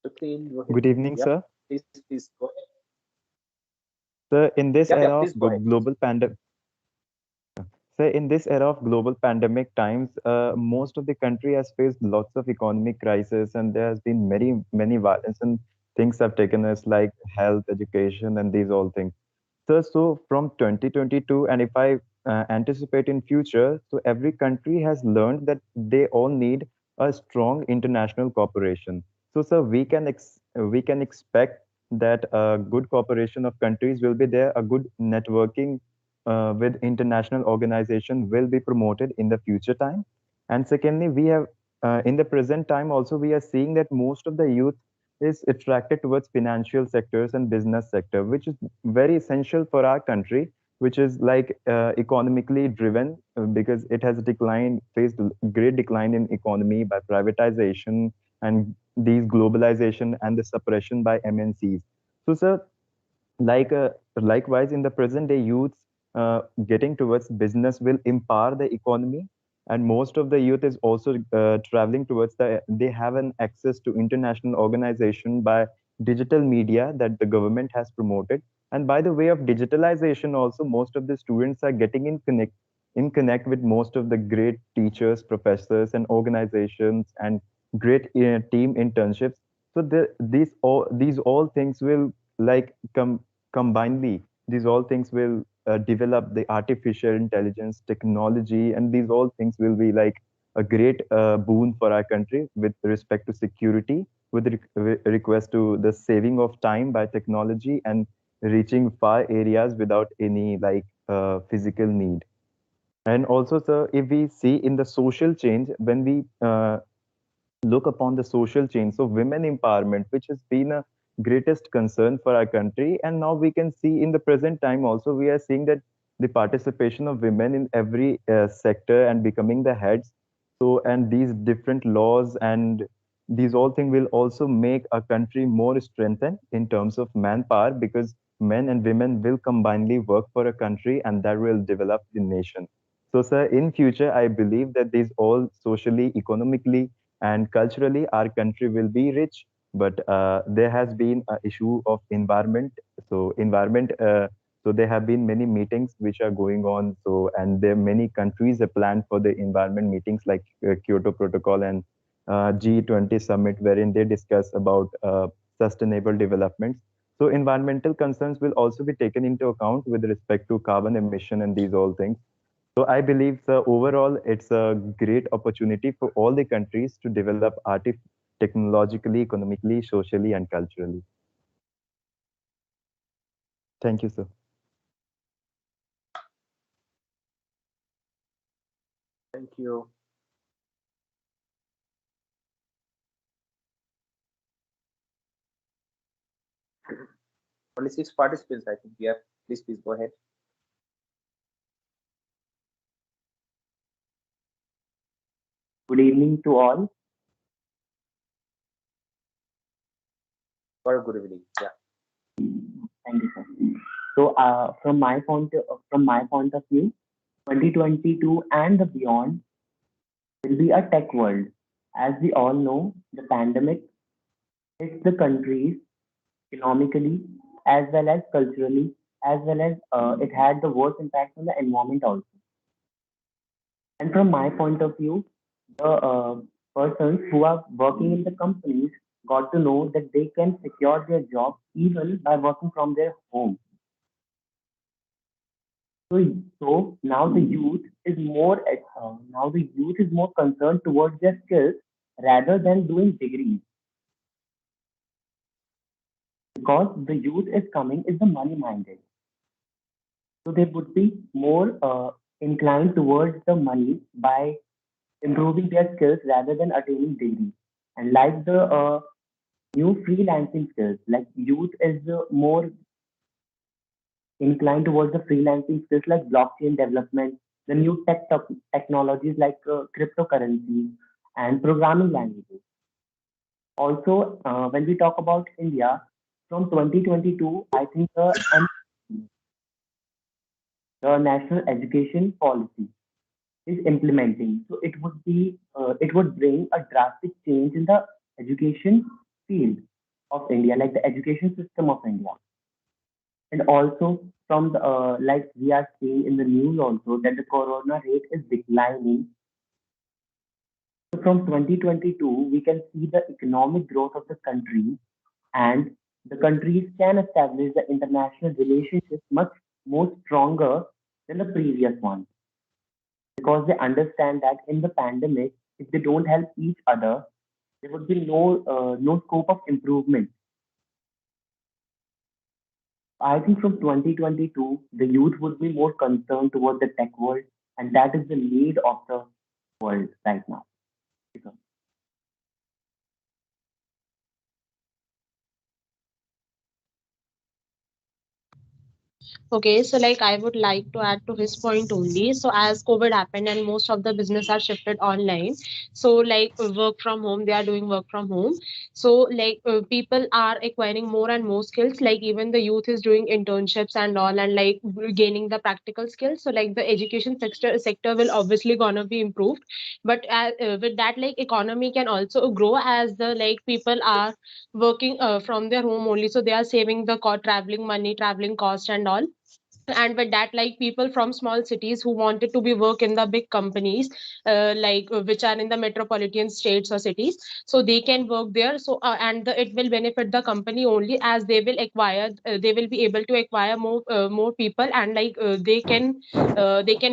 So clean, go ahead. Good evening, Yep. sir. Please go ahead. Sir, in this Yep, era yep. of Please go ahead. global pandemic, sir, in this era of global pandemic times, most of the country has faced lots of economic crisis, and there has been many violence and things have taken us like health, education, and these all things. Sir, so from 2022, and if I anticipate in future, so every country has learned that they all need a strong international cooperation. So, sir, we can expect that a good cooperation of countries will be there. A good networking with international organization will be promoted in the future time. And secondly, we have in the present time also we are seeing that most of the youth is attracted towards financial sectors and business sector, which is very essential for our country, which is like economically driven because it has faced great decline in economy by privatization and these globalization and the suppression by MNCs. So, sir, like likewise in the present day youths getting towards business will empower the economy, and most of the youth is also traveling towards they have an access to international organization by digital media that the government has promoted. And by the way of digitalization also, most of the students are getting in connect with most of the great teachers, professors, and organizations, and great team internships. So these all things will like combinedly, these all things will develop the artificial intelligence technology, and these all things will be like a great boon for our country with respect to security, with request to the saving of time by technology and reaching far areas without any like physical need. And also, sir, if we see in the social change, when we look upon the social change, so women empowerment, which has been a greatest concern for our country, and now we can see in the present time also we are seeing that the participation of women in every sector and becoming the heads. So, and these different laws and these all things will also make a country more strengthened in terms of manpower, because men and women will combinedly work for a country, and that will develop the nation. So, sir, in future, I believe that these all socially, economically, and culturally our country will be rich. But there has been an issue of environment. So environment, so there have been many meetings which are going on, so and there many countries have planned for the environment meetings like Kyoto Protocol and G20 summit, wherein they discuss about sustainable developments. So environmental concerns will also be taken into account with respect to carbon emission and these all things. So I believe, overall, it's a great opportunity for all the countries to develop technologically, economically, socially, and culturally. Thank you, sir. Thank you. Only 6 participants, I think. Yeah, please go ahead. Good evening to all. Or good evening. Yeah. Thank you, sir. So, from my point of view, 2022 and the beyond will be a tech world. As we all know, the pandemic hits the countries economically as well as culturally, as well as it had the worst impact on the environment also. And from my point of view, the persons who are working in the companies got to know that they can secure their job even by working from their home. So now the youth is more concerned towards their skills rather than doing degrees, because the youth is coming is the money minded. So they would be more inclined towards the money by improving their skills rather than attaining degrees. And like the new freelancing skills, like youth is more inclined towards the freelancing skills like blockchain development, the new technologies like cryptocurrencies and programming languages. Also, when we talk about India, from 2022, I think the national education policy is implementing. So it would bring a drastic change in the education field of India, like the education system of India. And also from the like we are seeing in the news also that the corona rate is declining. So from 2022, we can see the economic growth of the country, and the countries can establish the international relationships much more stronger than the previous one, because they understand that in the pandemic, if they don't help each other, there would be no scope of improvement. I think from 2022, the youth would be more concerned toward the tech world, and that is the need of the world right now. Okay, so like I would like to add to his point only. So as COVID happened and most of the business are shifted online, so like work from home, they are doing work from home. So like people are acquiring more and more skills. Like even the youth is doing internships and all, and like gaining the practical skills. So like the education sector will obviously gonna be improved, but with that like economy can also grow as the like people are working from their home only. So they are saving the traveling money, traveling cost and all. And with that like people from small cities who wanted to be work in the big companies which are in the metropolitan states or cities, so they can work there. So it will benefit the company only as they will be able to acquire more people, and they can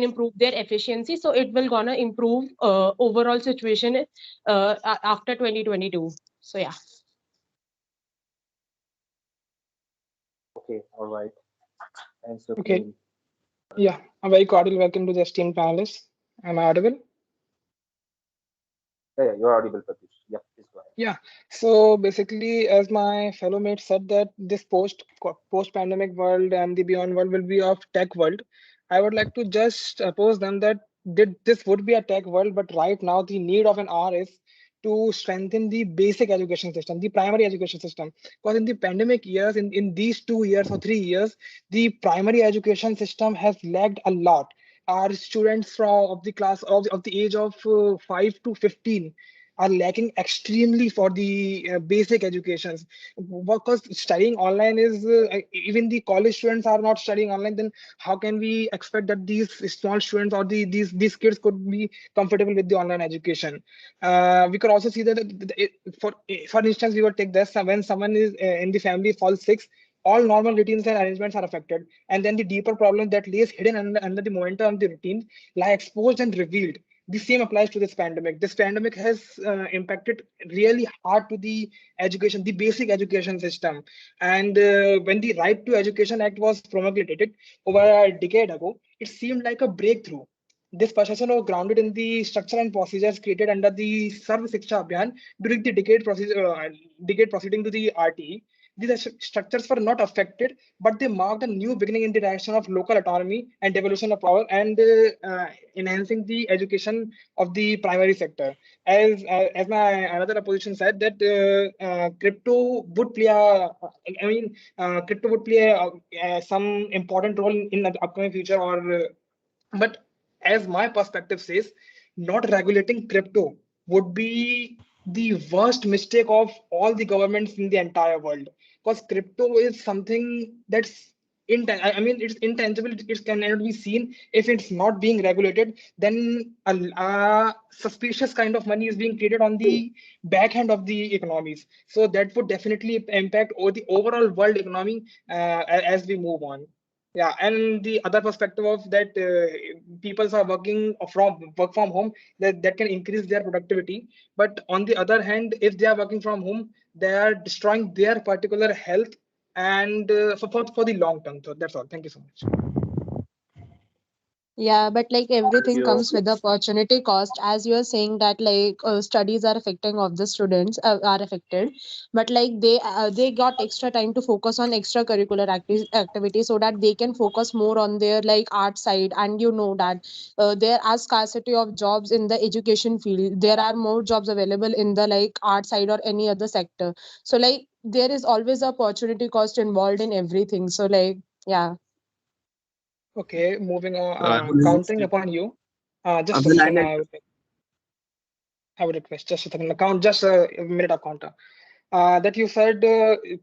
improve their efficiency. So it will gonna improve overall situation after 2022. So yeah. Okay, all right. And so, Okay. Yeah, a very cordial welcome to the esteemed panelists. Am I audible? yeah, you're audible, Pratish. Yep, please go ahead. Yeah. So basically, as my fellow mate said, that this post pandemic world and the beyond world will be of tech world. I would like to just oppose them that this would be a tech world, but right now the need of an hour is to strengthen the basic education system, the primary education system. Because in the pandemic years, in these 2 years or 3 years, the primary education system has lagged a lot. Our students from of the class of the age of 5 to 15 are lacking extremely for the basic educations, because studying online is even the college students are not studying online. Then how can we expect that these small students or these kids could be comfortable with the online education? We could also see that for instance, we would take this, when someone is in the family falls sick, all normal routines and arrangements are affected, and then the deeper problem that lays hidden under the momentum of the routine lie exposed and revealed. The same applies to this pandemic. This pandemic has impacted really hard to the education, the basic education system. And when the Right to Education Act was promulgated over a decade ago, it seemed like a breakthrough. This procession was grounded in the structure and procedures created under the Sarv Shiksha Abhiyan during the decade proceeding to the RTE. These structures were not affected, but they marked a new beginning in the direction of local autonomy and devolution of power, and enhancing the education of the primary sector. As my another opposition said, that crypto would play crypto would play some important role in the upcoming future, but as my perspective says, not regulating crypto would be the worst mistake of all the governments in the entire world, because crypto is something that's it's intangible. It cannot be seen. If it's not being regulated, then a suspicious kind of money is being created on the back end of the economies. So that would definitely impact the overall world economy as we move on. Yeah, and the other perspective of that, people are work from home, that can increase their productivity. But on the other hand, if they are working from home, they are destroying their particular health, and for the long term. So that's all. Thank you so much. Yeah, but like everything You. comes with the opportunity cost. As you are saying that like studies are affecting of the students are affected, but like they got extra time to focus on extracurricular activities so that they can focus more on their like art side. And you know that there are scarcity of jobs in the education field. There are more jobs available in the like art side or any other sector. So like there is always opportunity cost involved in everything. So like yeah. Okay, moving on. So I would like Countering to, upon you. I Just a would second. like I would request just a second. Count just a minute of counter. That you said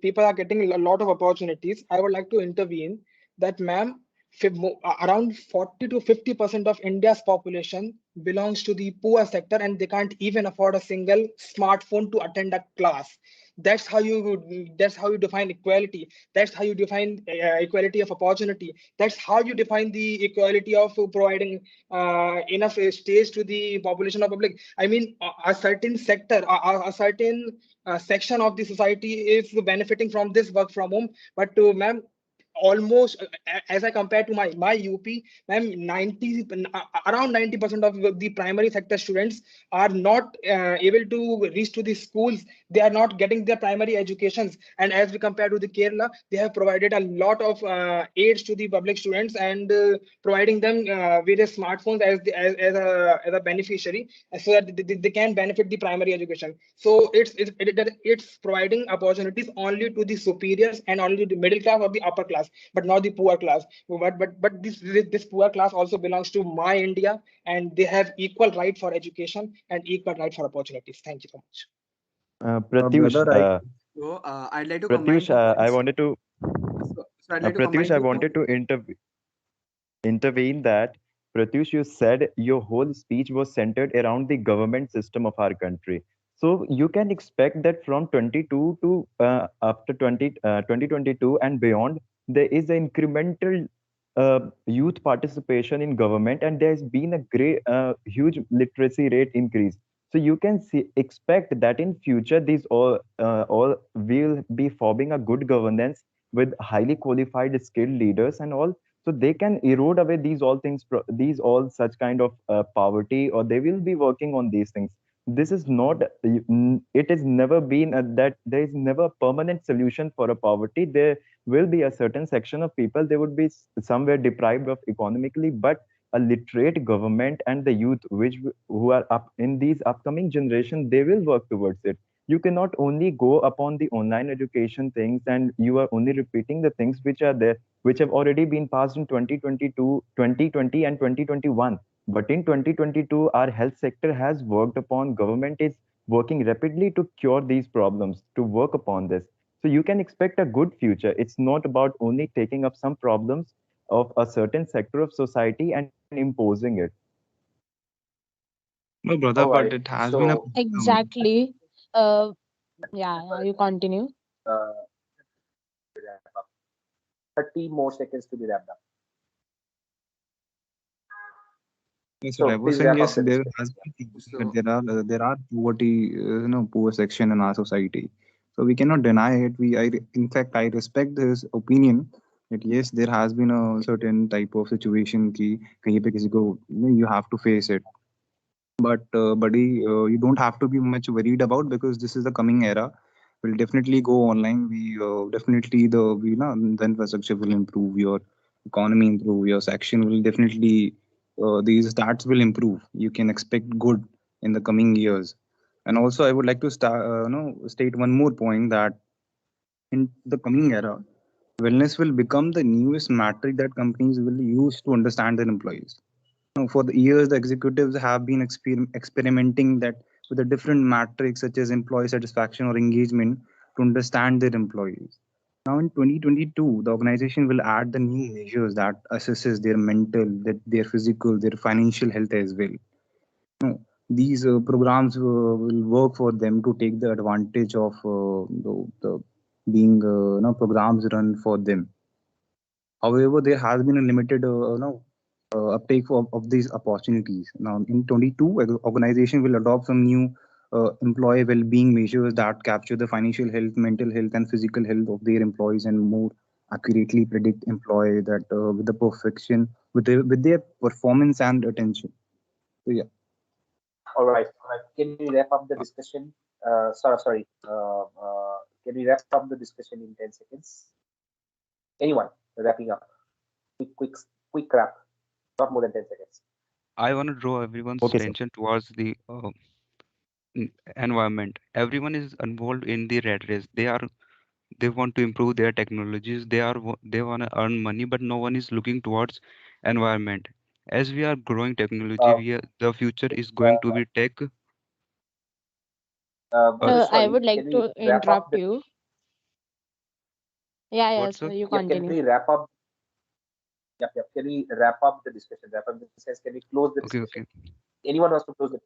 people are getting a lot of opportunities. I would like to intervene that, ma'am, around 40 to 50% of India's population belongs to the poor sector, and they can't even afford a single smartphone to attend a class. That's how you define equality. That's how you define equality of opportunity. That's how you define the equality of providing enough stage to the population of public. I mean, a certain sector, a certain section of the society is benefiting from this work from home, but ma'am, almost as I compare to my UP, ma'am, around 90% of the primary sector students are not able to reach to the schools. They are not getting their primary educations. And as we compare to the Kerala, they have provided a lot of aids to the public students, and providing them various smartphones as a beneficiary, so that they can benefit the primary education. So it's providing opportunities only to the superiors and only the middle class or the upper class, but not the poor class. But this poor class also belongs to my India, and they have equal right for education and equal right for opportunities. Thank you so much. Pratyush, Brother, I'd like to combine Pratyush, two I points. wanted to So I'd like to Pratyush, combine I two wanted points. to intervene that Pratyush, you said your whole speech was centered around the government system of our country. So you can expect that from 22 to after 2022 and beyond, there is an incremental youth participation in government, and there's been a great, huge literacy rate increase. So you can expect that in future, these all will be forming a good governance with highly qualified, skilled leaders and all, so they can erode away these all things, these all such kind of poverty, or they will be working on these things. This is not it has never been that there is never a permanent solution for a poverty. There will be a certain section of people, they would be somewhere deprived of economically, but a literate government and the youth who are up in these upcoming generation, they will work towards it. You cannot only go upon the online education things and you are only repeating the things which are there, which have already been passed in 2022, 2020, and 2021. But in 2022, our health sector has worked upon, government is working rapidly to cure these problems, to work upon this. So you can expect a good future. It's not about only taking up some problems of a certain sector of society and imposing it. No, brother, All but right. it has been a So problem. Exactly. Uh, yeah, you continue. uh, wrap up. 30 more seconds to be wrapped up. Yes, So sir. I was please saying wrap yes, up the there discussion. has been things that So there are poverty, poor section in our society. So we cannot deny it. In fact, I respect his opinion that yes, there has been a certain type of situation कि कहीं पे किसी को you have to face it. But buddy, you don't have to be much worried about because this is the coming era. We'll definitely go online. We definitely the infrastructure will improve, your economy improve, your section will definitely these stats will improve. You can expect good in the coming years. And also, I would like to state one more point that in the coming era, wellness will become the newest metric that companies will use to understand their employees. Now, for the years, the executives have been experimenting that with the different metrics such as employee satisfaction or engagement to understand their employees. Now, in 2022, the organization will add the new measures that assesses their mental, their physical, their financial health as well. Now, these programs will work for them to take the advantage of the being programs run for them. However, there has been a limited uptake of these opportunities. Now, in 22, organization will adopt some new employee well-being measures that capture the financial health, mental health, and physical health of their employees and more accurately predict employee that with the perfection with their performance and attention. So yeah. All right. All right. Can we wrap up the discussion? Sorry. Can we wrap up the discussion in 10 seconds? Anyone wrapping up? Quick wrap. Not more than 10 seconds. I want to draw everyone's Okay, sir. attention towards the environment. Everyone is involved in the rat race. They want to improve their technologies. They want to earn money, but no one is looking towards environment. As we are growing technology, Uh, the future is going to uh, be tech. Uh, Brother, I sorry. would like Can we to wrap up interrupt the? you. Yeah, what, yes, sir? you Yeah. Can continue. we wrap up? Yep, yep. Can we wrap up the discussion? Wrap up the discussion. Can we close the Okay, discussion? okay. Anyone wants to close it?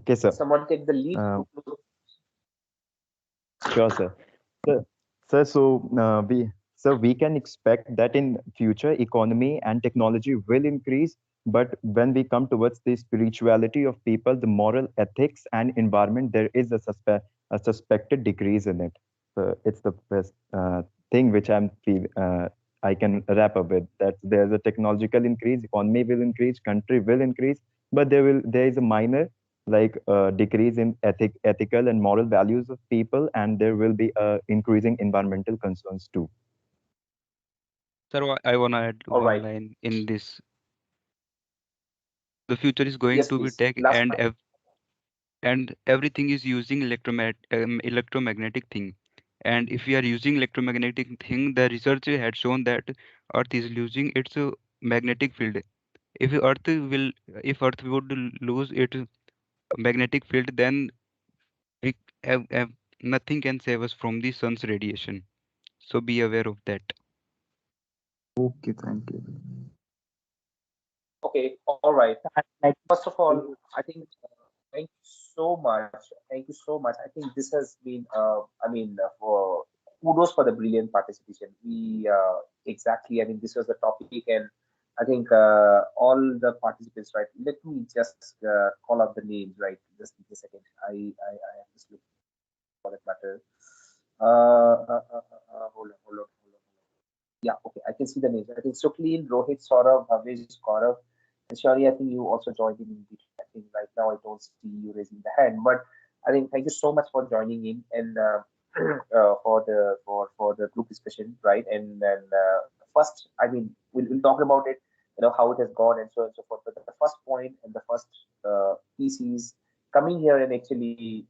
Okay, sir. Someone take the lead Um, to close. Sure, sir. Sir, we can expect that in future economy and technology will increase, but when we come towards the spirituality of people, the moral ethics and environment, there is a suspected decrease in it. So it's the best thing which I can wrap up with, that there's a technological increase, economy will increase, country will increase, but there is a minor decrease in ethical and moral values of people, and there will be increasing environmental concerns too. Sir, I want to add All one right. line in this. The future is going Yes, to be please. tech, Last and one. and everything is using electromagnetic thing. And if we are using electromagnetic thing, the research had shown that Earth is losing its magnetic field. If Earth will, if Earth would lose its magnetic field, then we have nothing can save us from the sun's radiation. So be aware of that. Okay, thank you. Okay. All right. Like, First of all, I think thank you so much. Thank you so much. I think this has been, for kudos for the brilliant participation. We exactly, I mean, this was the topic, and I think all the participants, right? Let me just call out the names, right? Just give me a second. I am just looking for that matter. Hold on. Yeah, okay, I can see the names. I think Suklin, Rohit, Saurabh, Bhavesh, Gaurav, and Shari, I think you also joined in between. I think right now I don't see you raising the hand, but I think thank you so much for joining in and for the group discussion, right? And then first, I mean, we'll talk about it, how it has gone and so on and so forth. But the first point and the first piece is coming here and actually,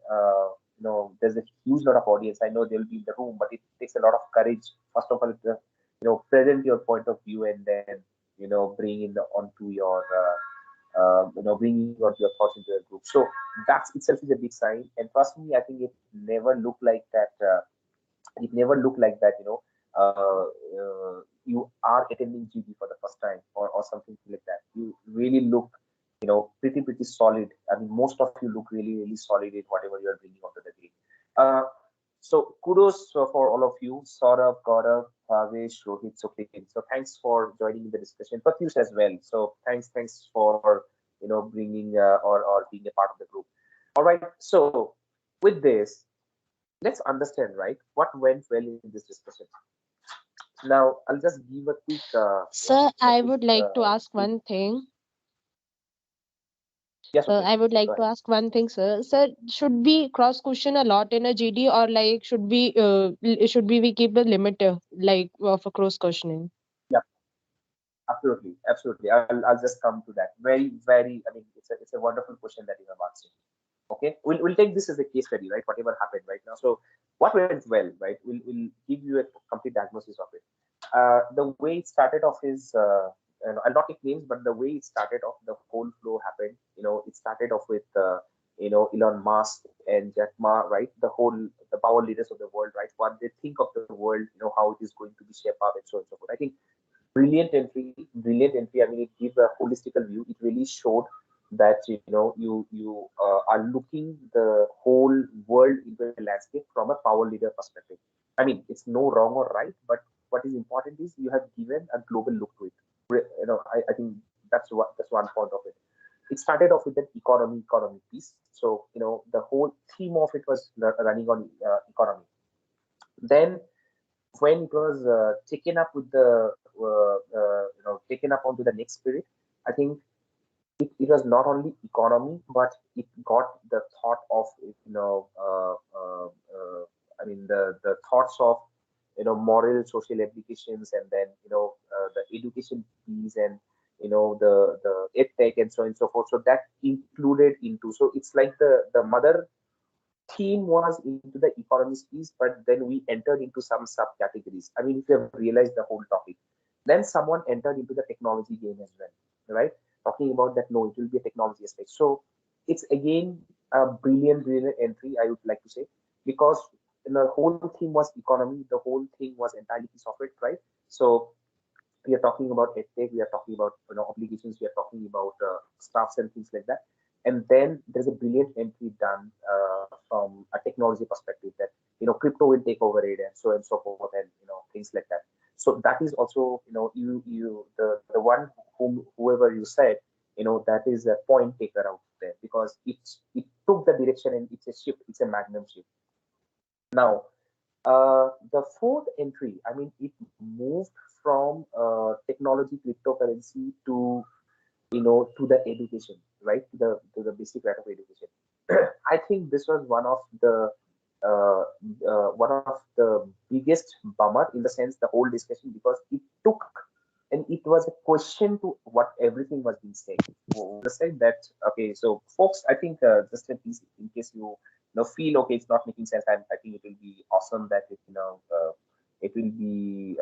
there's a huge lot of audience. I know they'll be in the room, but it takes a lot of courage. First of all, present your point of view and then bring in onto your bringing onto your thoughts into a group. So that itself is a big sign, and trust me, I think it never looked like that. It never looked like that. You are attending GB for the first time or something like that. You really look pretty solid. I mean, most of you look really solid in whatever you are bringing onto the game. Uh, so kudos for all of you, Saurabh, Gaurav, Bhavesh, Rohit, Sukhdev. So thanks for joining in the discussion. Pratyush as well. So thanks for bringing or being a part of the group. All right. So with this, let's understand, right, what went well in this discussion. Now I'll just give a quick Sir, a I quick would like to ask one thing. yes, okay, I would go like to ahead. ask one thing, sir. Sir, should we cross question a lot in a GD, or like should we keep a limit of a cross questioning? Yeah, absolutely. I'll just come to that. Very. I mean, it's a wonderful question that you have asked. Okay, we'll take this as a case study, right? Whatever happened right now. So what went well, right? We'll give you a complete diagnosis of it. The way it started off is, I'll not take names, but the way it started off, the whole flow happened. It started off with Elon Musk and Jack Ma, right? The power leaders of the world, right? What they think of the world, how it is going to be shaped up and so on and so forth. I think brilliant entry. I mean, it gives a holistical view. It really showed that you are looking the whole world into a landscape from a power leader perspective. I mean, it's no wrong or right, but what is important is you have given a global look to it. I think that's one point of it. It started off with an economy piece. So the whole theme of it was running on economy. Then when it was taken up with the taken up onto the next spirit, I think it was not only economy, but it got the thought of I mean the thoughts of moral social applications, and then the education piece, and the ed tech and so on and so forth. So that included into, so it's like the mother theme was into the economics piece, but then we entered into some subcategories. I mean, if you have realized the whole topic, then someone entered into the technology game as well, right? Talking about that, no, it will be a technology aspect. So it's again a brilliant entry, I would like to say, because the whole theme was economy, the whole thing was entirely piece of it, right? So we are talking about edtech, we are talking about obligations, we are talking about staffs and things like that. And then there's a brilliant entry done from a technology perspective that crypto will take over it and so forth, and things like that. So that is also the one whoever you said, that is a point taker out there, because it took the direction, and it's a shift, it's a magnum shift. Now the fourth entry, I mean, it moved from technology, cryptocurrency to to the education, right? To the basic right of education. I think this was uh, one of the biggest bummer in the sense the whole discussion, because it took, and it was a question to what everything was being said. Was said that okay, so folks, I think just in case you feel okay, it's not making sense. I think it will be awesome that it will be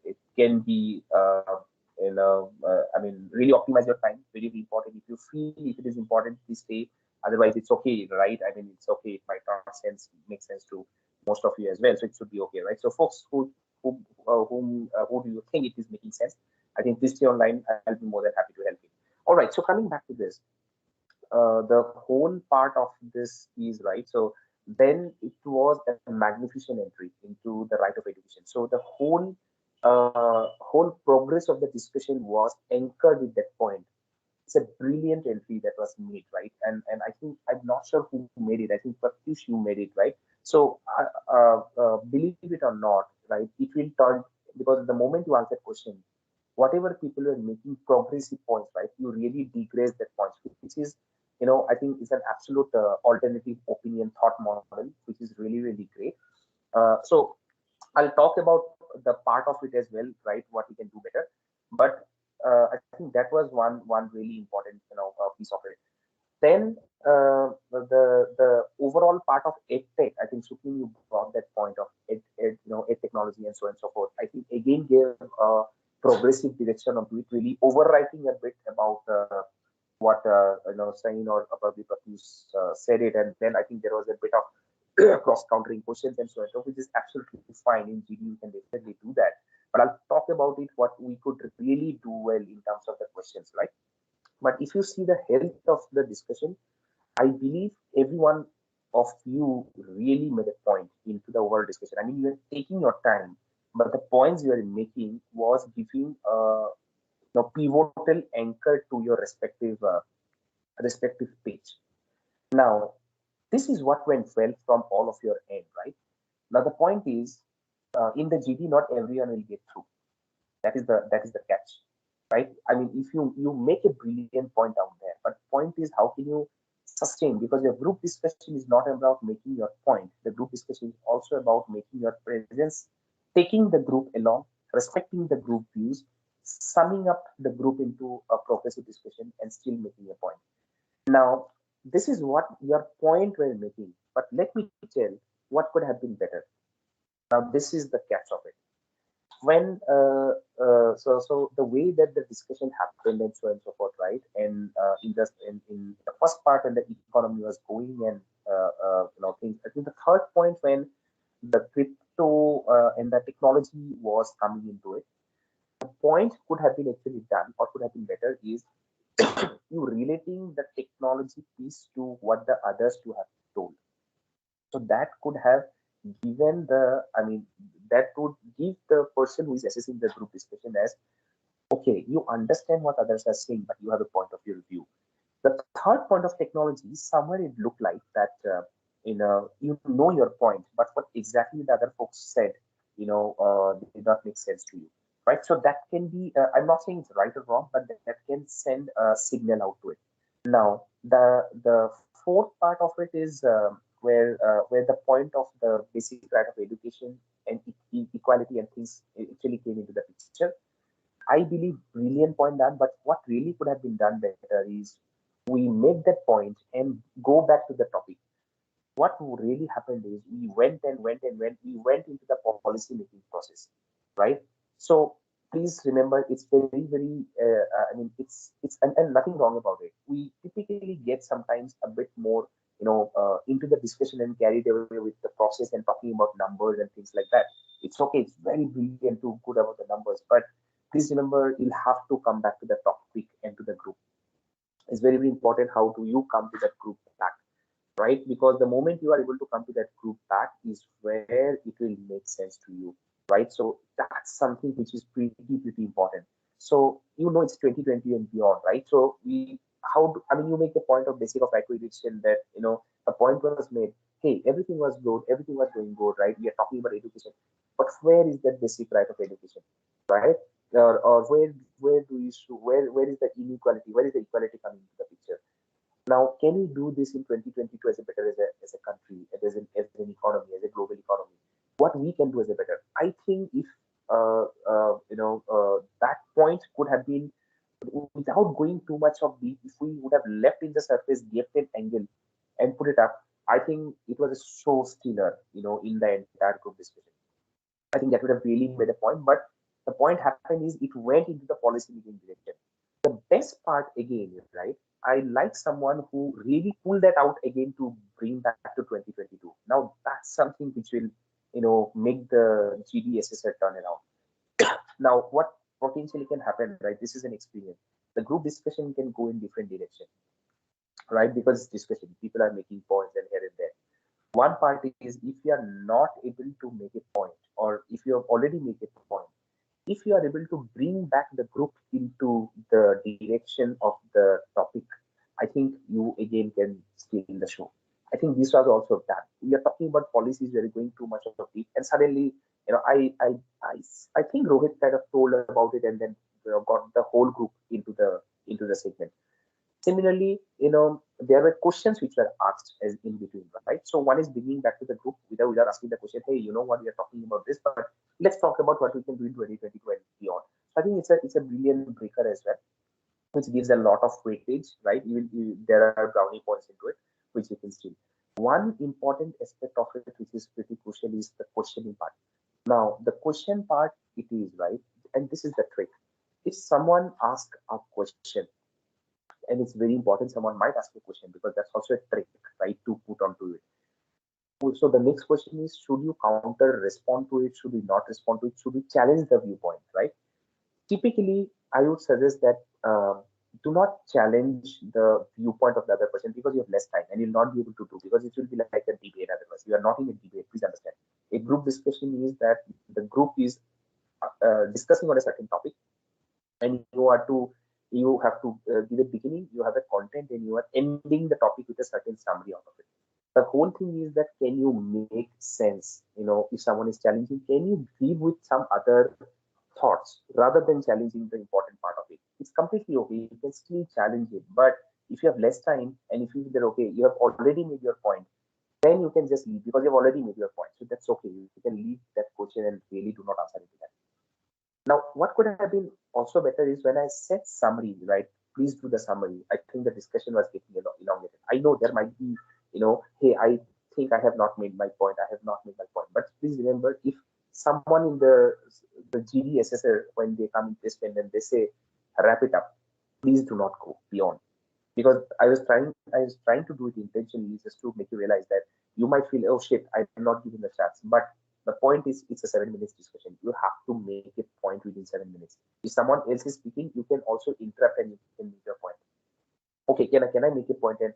it can be I mean, really optimize your time. Very, very important. If you feel if it is important, please stay. Otherwise, it's okay, right? I mean, it's okay. It might not make sense to most of you as well, so it should be okay, right? So, folks who do you think it is making sense? I think please stay online. I'll be more than happy to help you. All right. So, coming back to this, the whole part of this is right. So then it was a magnificent entry into the right of education. So the whole progress of the discussion was anchored with that point. It's a brilliant entry that was made, right? And I think I'm not sure who made it. I think Pratish, you made it, right? So believe it or not, right? It will turn, because the moment you answer question, whatever people are making progressive points, right? You really degrade that point, which is, I think is an absolute alternative opinion thought model, which is really, really great. So I'll talk about the part of it as well, right? What we can do better. But I think that was one really important, piece of it. Then the overall part of edtech, I think Sukhim, you brought that point of ed technology and so on and so forth. I think again gave a progressive direction of it, really overwriting a bit about what Sain or probably Pratish said it, and then I think there was a bit of cross-countering questions and so on, so which is absolutely fine. In GD, you can definitely do that. But I'll talk about it, what we could really do well in terms of the questions, right? But if you see the health of the discussion, I believe every one of you really made a point into the overall discussion. I mean, you are taking your time, but the points you are making was giving pivotal anchor to your respective page. Now, this is what went well from all of your end, right? Now, the point is, in the GD, not everyone will get through. That is the catch, right? I mean, if you make a brilliant point out there, but point is, how can you sustain? Because your group discussion is not about making your point. The group discussion is also about making your presence, taking the group along, respecting the group views, summing up the group into a progressive discussion, and still making a point. Now, this is what your point we're making, but let me tell what could have been better. Now, this is the catch of it. When so the way that the discussion happened and so on and so forth, right? And in the first part, when the economy was going and things. I think the third point, when the crypto and the technology was coming into it, the point could have been actually done or could have been better is you relating the technology piece to what the others to have told. So that could have given the, I mean, that would give the person who is assessing the group discussion as, okay, you understand what others are saying, but you have a point of view. The third point of technology, somewhere it looked like that, you know your point, but what exactly the other folks said, did not make sense to you, right? So that can be, I'm not saying it's right or wrong, but that can send a signal out to it. Now, the fourth part of it is where the point of the basic right of education and equality and things actually came into the picture. I believe brilliant point done, but what really could have been done better is we make that point and go back to the topic. What really happened is we went and went and went. We went into the policy making process, right? So please remember, it's very, very. I mean, it's and nothing wrong about it. We typically get sometimes a bit more into the discussion and carried away with the process and talking about numbers and things like that. It's okay. It's very brilliant to good about the numbers, but please remember you'll have to come back to the topic and to the group. It's very, very important. How do you come to that group back, right? Because the moment you are able to come to that group back is where it will make sense to you, right? So that's something which is pretty, pretty important. So it's 2020 and beyond, right? So you make the point of basic of acquisition that a point was made. Hey, everything was good, everything was going good, right? We are talking about education, but where is that basic right of education, right? Or where is the inequality? Where is the equality coming into the picture? Now, can we do this in 2022 as a better as a country, as an economy, as a global economy? What we can do as a better? I think if that point could have been without going too much of deep, if we would have left in the surface, gave an angle, and put it up, I think it was a show stealer, in the entire group discussion. I think that would have really made a point. But the point happened is it went into the policy making direction. The best part again, right? I like someone who really pulled that out again to bring back to 2022. Now that's something which will, make the GDSSR turn around. Now, what potentially can happen, right? This is an experience. The group discussion can go in different direction, right? Because it's discussion, people are making points and here and there. One part is if you are not able to make a point, or if you have already made a point, if you are able to bring back the group into the direction of the topic, I think you again can steal the show. I think this was also done. We are talking about policies, we are going too much of deep, and suddenly, I think Rohit kind of told about it, and then got the whole group into the segment. Similarly, there were questions which were asked as in between, right? So one is bringing back to the group without asking the question, hey, you know what, we are talking about this, but let's talk about what we can do in 2022 and beyond. So I think it's a brilliant breaker as well, which gives a lot of weightage, right? There are brownie points into it, which you can steal. One important aspect of it, which is pretty crucial, is the questioning part. Now, the question part, it is, right? And this is the trick. If someone asks a question, and it's very important, someone might ask a question because that's also a trick, right, to put onto it. So the next question is, should you counter respond to it? Should we not respond to it? Should we challenge the viewpoint, right? Typically, I would suggest that do not challenge the viewpoint of the other person because you have less time and you'll not be able to do, because it will be like a debate otherwise. You are not in a debate, please understand. A group discussion is that the group is discussing on a certain topic, and you have to give a beginning, you have a content, and you are ending the topic with a certain summary out of it. The whole thing is that can you make sense? If someone is challenging, can you give with some other thoughts rather than challenging the important part of it? It's completely okay. You can still challenge it, but if you have less time and if you feel that okay, you have already made your point, then you can just leave because you've already made your point. So that's okay. You can leave that question and really do not answer into that. Now, what could have been also better is when I said summary, right? Please do the summary. I think the discussion was getting elongated. I know there might be, hey, I think I have not made my point. I have not made my point. But please remember, if someone in the GDSSR, when they come in placement and they say, wrap it up, please do not go beyond. Because I was trying to do it intentionally just to make you realize that you might feel, oh shit, I'm not giving the chance. But the point is, it's a 7 minutes discussion. You have to make a point within 7 minutes. If someone else is speaking, you can also interrupt and you can make your point. Okay, can I make a point and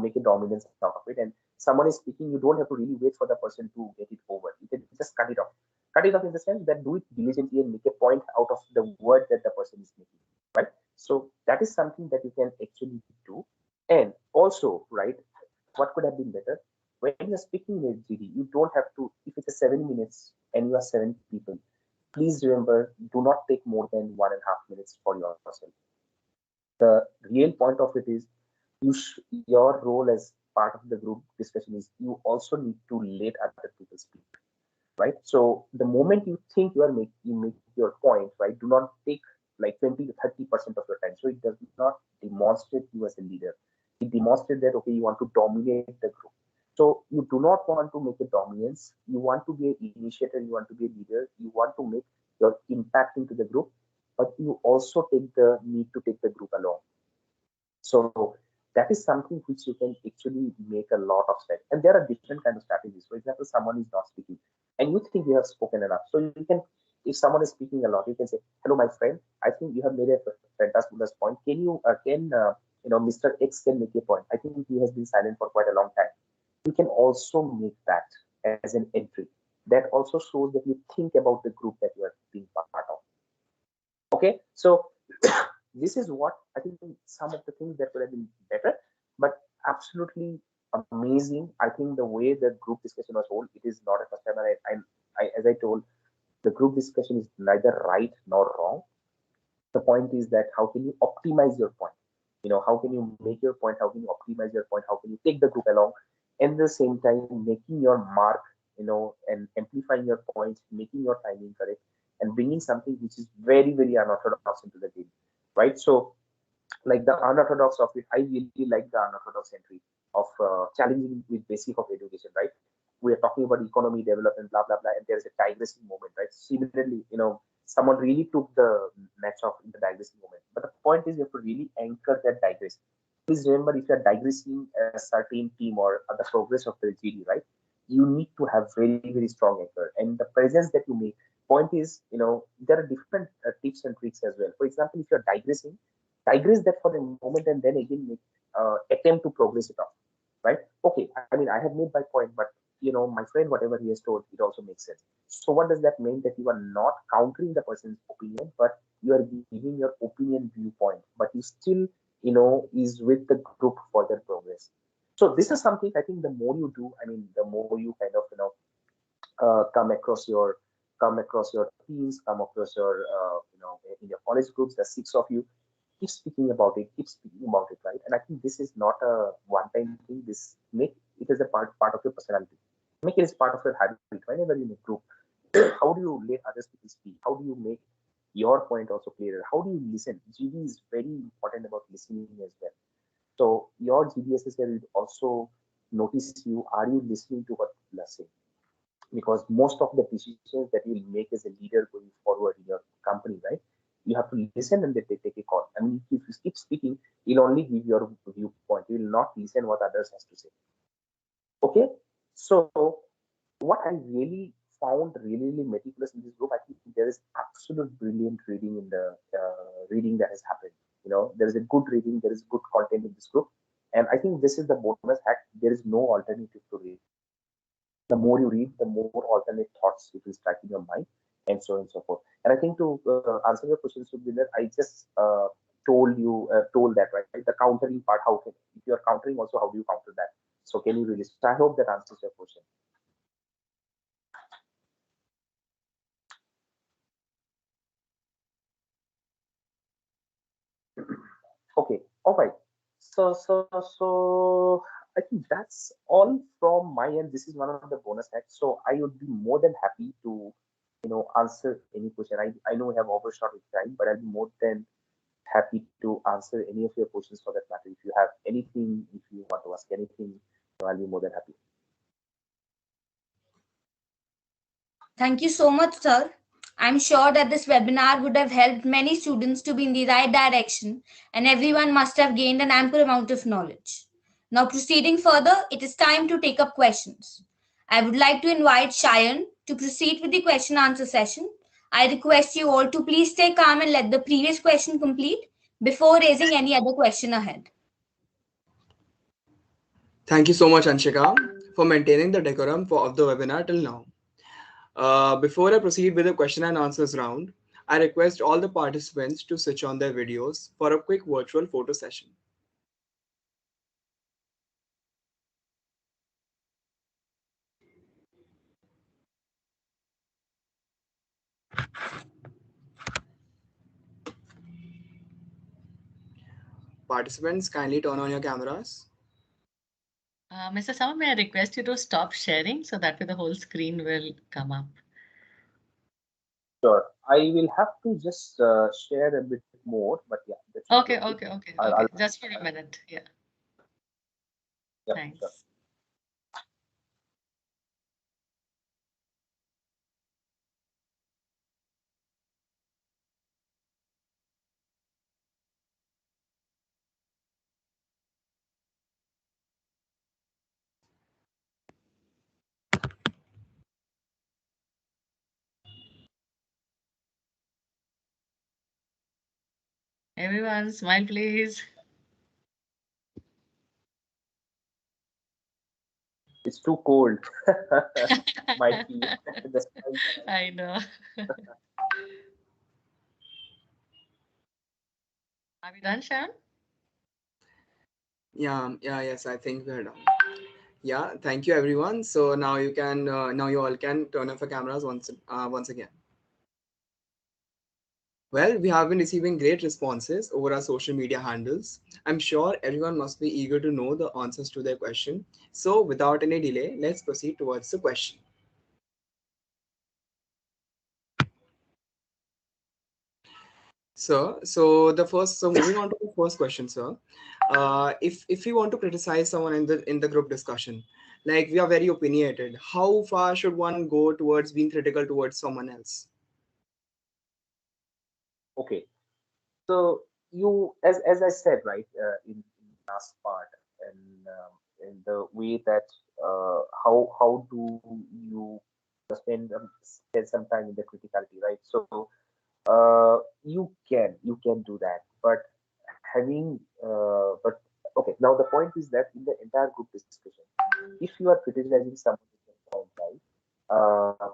make a dominance out of it? And someone is speaking, you don't have to really wait for the person to get it over. You can just cut it off. Cut it off in the sense that do it diligently and make a point out of the word that the person is making, right? So that is something that you can actually do. And also, right, what could have been better? When you're speaking with GD, you don't have to, if it's a 7 minutes and you are 7 people, please remember, do not take more than 1.5 minutes for yourself. The real point of it is, your role as part of the group discussion is you also need to let other people speak, right? So the moment you think you make your point, right, do not take like 20 to 30% of your time. So it does not demonstrate you as a leader. It demonstrates that, okay, you want to dominate the group. So you do not want to make a dominance. You want to be an initiator. You want to be a leader. You want to make your impact into the group, but you also need to take the group along. So that is something which you can actually make a lot of sense. And there are different kind of strategies. For example, someone is not speaking, and you think you have spoken enough, so you can, if someone is speaking a lot, you can say, "Hello, my friend. I think you have made a fantastic point. Can you can Mr. X can make a point. I think he has been silent for quite a long time." You can also make that as an entry. That also shows that you think about the group that you are being part of. Okay, so this is what I think some of the things that would have been better, but absolutely amazing. I think the way the group discussion was held, it is not a first time. As I told, the group discussion is neither right nor wrong. The point is that how can you optimize your point? How can you make your point? How can you optimize your point? How can you take the group along? And at the same time, making your mark, and amplifying your points, making your timing correct, and bringing something which is very, very unorthodox into the game, right? So, like the unorthodox of it, I really like the unorthodox entry of challenging with basic of education, right? We are talking about economy development, blah blah blah, and there is a digressing moment, right? Similarly, someone really took the match off in the digressing moment. But the point is, you have to really anchor that digress. Please remember, if you are digressing a certain team or the progress of the GD, right? You need to have very, very strong anchor, and the presence that you make. Point is, there are different tips and tricks as well. For example, if you are digressing, digress that for a moment and then again make attempt to progress it off, right? Okay, I mean, I have made my point, but my friend, whatever he has told, it also makes sense. So what does that mean? That you are not countering the person's opinion, but you are giving your opinion viewpoint, but you still, is with the group for their progress. So this is something I think the more you do, I mean, the more you kind of, come across your teams, come across your, in your college groups, the six of you, keep speaking about it, right? And I think this is not a one-time thing. This make it as a part of your personality. Make it as part of your habit. Whenever you make group, how do you let others people speak? How do you make your point also clearer? How do you listen? GD is very important about listening as well. So your GDSS will also notice you. Are you listening to what people are saying? Because most of the decisions that you will make as a leader going forward in your company, right? You have to listen and then they take a call. I mean, if you keep speaking, you'll only give your viewpoint. You will not listen what others has to say. Okay, so what I really found really meticulous in this group, I think there is absolute brilliant reading in the reading that has happened. There is a good reading, there is good content in this group, and I think this is the bonus hack. There is no alternative to read. The more you read, the more alternate thoughts it will strike in your mind, and so on and so forth. And I think to answer your question, Subhinder, I just told that, right? The countering part, if you are countering also, how do you counter that? So can you really? So I hope that answers your question. Okay, all right. So I think that's all from my end. This is one of the bonus hacks. So I would be more than happy to, answer any question. I know we have overshot with time, but I'll be more than happy to answer any of your questions for that matter. If you have anything, if you want to ask anything, I'll be more than happy. Thank you so much, sir. I'm sure that this webinar would have helped many students to be in the right direction, and everyone must have gained an ample amount of knowledge. Now, proceeding further, it is time to take up questions. I would like to invite Shayan to proceed with the question answer session. I request you all to please stay calm and let the previous question complete before raising any other question ahead. Thank you so much, Anshika, for maintaining the decorum of the webinar till now. Before I proceed with the question and answers round, I request all the participants to switch on their videos for a quick virtual photo session. Participants, kindly turn on your cameras. Mr. Saumer, may I request you to stop sharing so that way the whole screen will come up? Sure. I will have to just share a bit more, but yeah. Okay. Just for a minute. Yeah. Thanks. Sure. Everyone, smile, please. It's too cold. Might be. The sun. I know. Are we done, Shan? Yes, I think we're done. Yeah, thank you everyone. So now you can, now you all can turn off your cameras once again. Well, we have been receiving great responses over our social media handles. I'm sure everyone must be eager to know the answers to their question. So without any delay, let's proceed towards the question. Sir, so moving on to the first question, sir. If we want to criticize someone in the group discussion, like we are very opinionated, how far should one go towards being critical towards someone else? Okay. So you, as I said, right, in the last part, and in the way that how do you spend some time in the criticality, right? So you can do that, but but okay. Now the point is that in the entire group discussion, if you are criticizing someone at some point, right,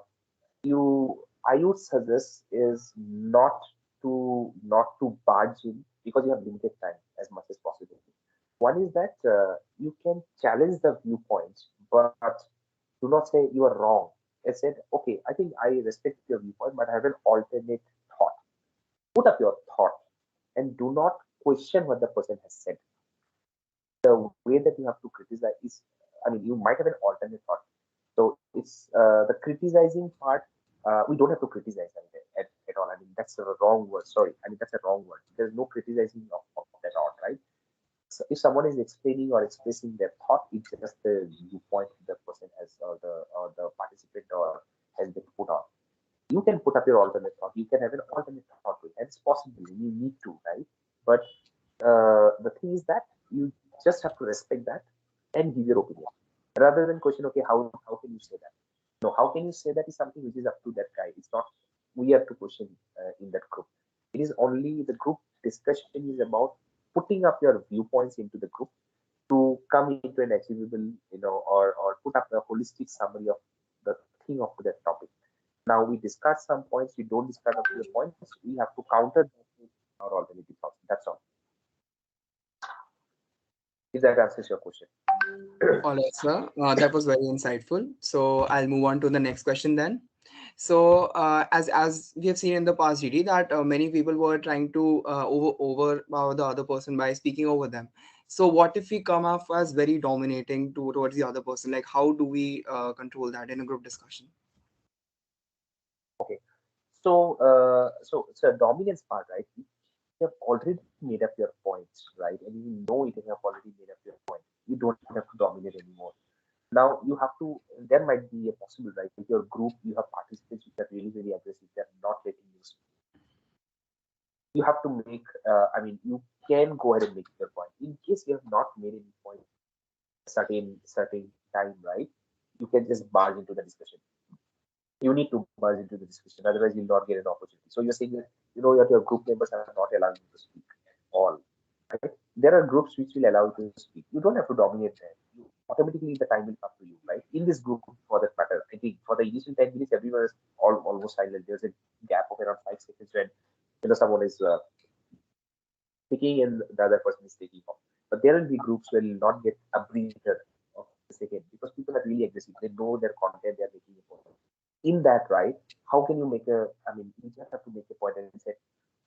you I would suggest is not to barge in because you have limited time as much as possible. One is that you can challenge the viewpoints, but do not say you are wrong. I said, okay, I think I respect your viewpoint, but I have an alternate thought. Put up your thought and do not question what the person has said. The way that you have to criticize is, I mean, you might have an alternate thought. So it's the criticizing part. We don't have to criticize at all. I mean, that's a wrong word. Sorry. I mean, that's a wrong word. There's no criticizing of that all, right? So if someone is explaining or expressing their thought, it's just the viewpoint the person has or the participant or has been put on. You can put up your alternate thought. You can have an alternate thought, and it's possible. You need to, right? But the thing is that you just have to respect that and give your opinion rather than question. Okay, how can you say that? No, how can you say that is something which is up to that guy. It's not we have to question in that group. It is only the group discussion is about putting up your viewpoints into the group to come into an achievable, or put up a holistic summary of the thing of that topic. Now we discuss some points, we don't discuss up to the points, we have to counter that with our alternative thoughts. That's all. If that answers your question. All right, sir. That was very insightful. So I'll move on to the next question then. So as we have seen in the past, GD, that many people were trying to overpower the other person by speaking over them. So what if we come off as very dominating towards the other person? Like how do we control that in a group discussion? Okay. So a dominance part, right? You have already made up your points, right? And you know it, you have already made up your point. You don't have to dominate anymore. Now you have to. There might be a possible, right? With your group, you have participants which are really very aggressive. They're not letting you speak. You have to make. I mean, you can go ahead and make your point. In case you have not made any point, certain time, right? You can just barge into the discussion. You need to merge into the discussion, otherwise you'll not get an opportunity. So you're saying that that your group members are not allowing you to speak at all, right? There are groups which will allow you to speak. You don't have to dominate them. You automatically the time will come to you, right? In this group, for that matter, I think for the initial 10 minutes, everyone is almost silent. There's a gap of around 5 seconds when someone is speaking and the other person is taking off. But there will be groups will not get a breather of a second because people are really aggressive. They know their content, they're making a point. In that, right, how can you make I mean, you just have to make a point and say,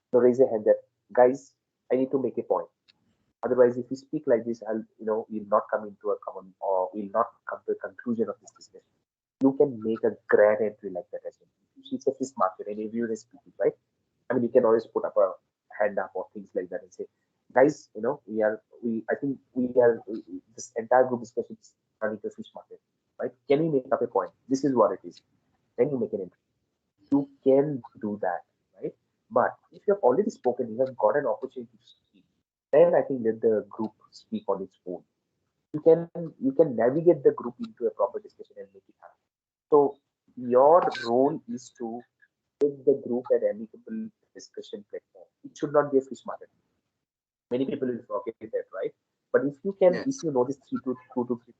so raise a hand that, guys, I need to make a point. Otherwise, if you speak like this, we'll not come into a common or we'll not come to a conclusion of this discussion. You can make a grand entry like that as well. It's a fish market and everyone is speaking, right? I mean, you can always put up a hand up or things like that and say, guys, I think this entire group discussion is running the fish market, right? Can we make up a point? This is what it is. Then you make an entry. You can do that, right? But if you have already spoken, you have got an opportunity to speak, then I think let the group speak on its own. You can navigate the group into a proper discussion and make it happen. So your role is to make the group an amicable discussion platform. It should not be a fish market. Many people will forget that, right? But if you can, if Yes. you know this two to three,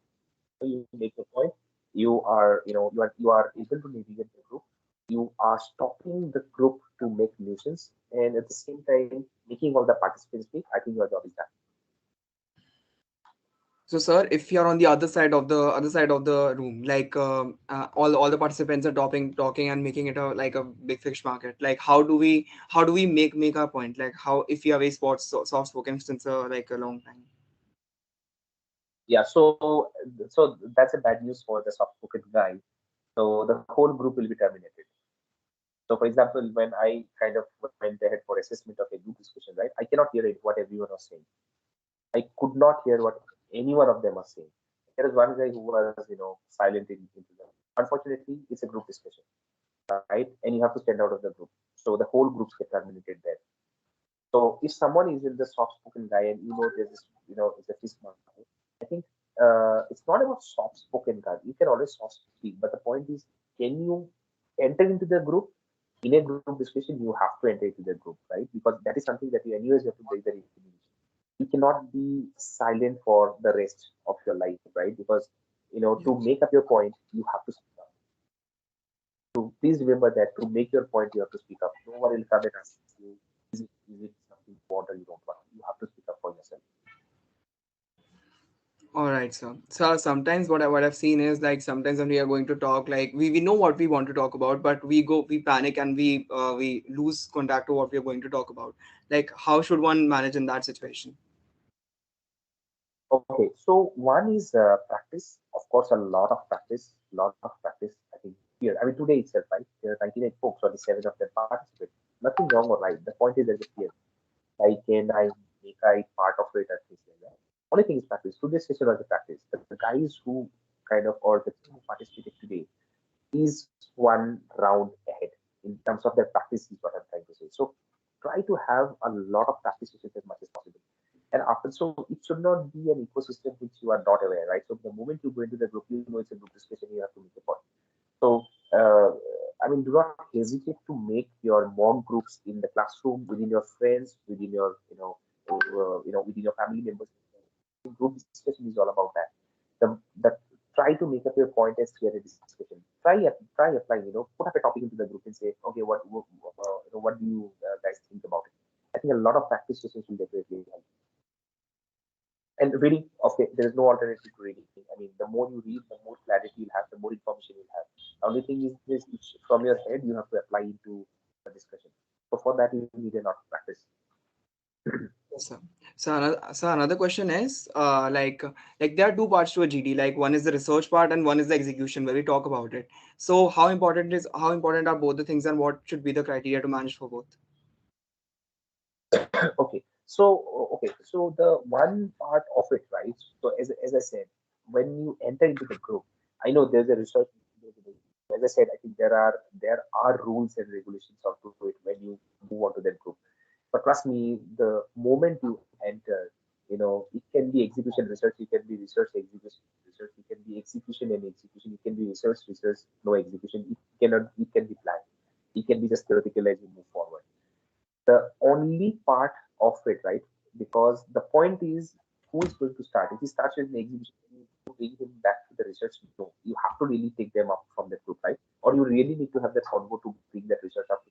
you make the point, you are, you are able to navigate the group. You are stopping the group to make nuisance, and at the same time making all the participants speak. I think your job is done. So, sir, if you're on the other side of the room, like all the participants are talking and making it a like a big fish market. Like, how do we make our point? Like, how if you have a soft spoken since like a long time. Yeah, so that's a bad news for the soft spoken guy. So the whole group will be terminated. So, for example, when I kind of went ahead for assessment of a group discussion, right, I cannot hear it, what everyone was saying. I could not hear what any one of them was saying. There is one guy who was, silent into them. Unfortunately, it's a group discussion, right? And you have to stand out of the group. So the whole groups get terminated there. So if someone is in the soft-spoken guy and there's this, it's a fist mark, I think it's not about soft-spoken guy. You can always soft speak, but the point is, can you enter into the group? In a group discussion, you have to enter into the group, right? Because that is something that you anyways have to break the intimidation. You cannot be silent for the rest of your life, right? Because to Yes. make up your point, you have to speak up. So please remember that to make your point, you have to speak up. No one will come and ask you, is it something you want or you don't want? You have to speak up for yourself. All right, sir. So sometimes what I've seen is like sometimes when we are going to talk, like we know what we want to talk about, but we panic and we lose contact to what we are going to talk about. Like how should one manage in that situation? Okay, so one is practice. Of course, a lot of practice, lot of practice. I think here, I mean, today itself, right? There are 98 folks, or the seven of them participate. Nothing wrong or right. The point is there's a fear. I can I make I part of it at least like that. Only thing is practice. Today's session was a practice. The guys who kind of or the team who participated today is one round ahead in terms of their practice is what I'm trying to say. So try to have a lot of practice sessions as much as possible. And after, so it should not be an ecosystem which you are not aware, right? So the moment you go into the group, you know it's a group discussion, you have to make a point. So, I mean, do not hesitate to make your mock groups in the classroom, within your friends, within your, within your family members. Group discussion is all about that. The try to make up your point as clear a discussion. Try applying. Put up a topic into the group and say, okay, what do you guys think about it? I think a lot of practice sessions will definitely help. And reading, okay, there is no alternative to reading. I mean, the more you read, the more clarity you'll have, the more information you'll have. The only thing is this, it's from your head, you have to apply into the discussion. So for that, you need a lot of practice. Yes, sir. So another question is like there are two parts to a GD. Like one is the research part and one is the execution where we talk about it. So how important are both the things and what should be the criteria to manage for both? Okay, so the one part of it, right? So as I said, when you enter into the group, I know there's a research. As I said, I think there are rules and regulations onto it when you move on to that group. But trust me, the moment you enter, it can be execution research, it can be research execution research, it can be execution and execution, it can be research, no execution. It can be planned. It can be just theoretical as you move forward. The only part of it, right? Because the point is who is going to start. If he starts with an exhibition, you bring him back to the research. No, you have to really take them up from the group, right? Or you really need to have that convo to bring that research up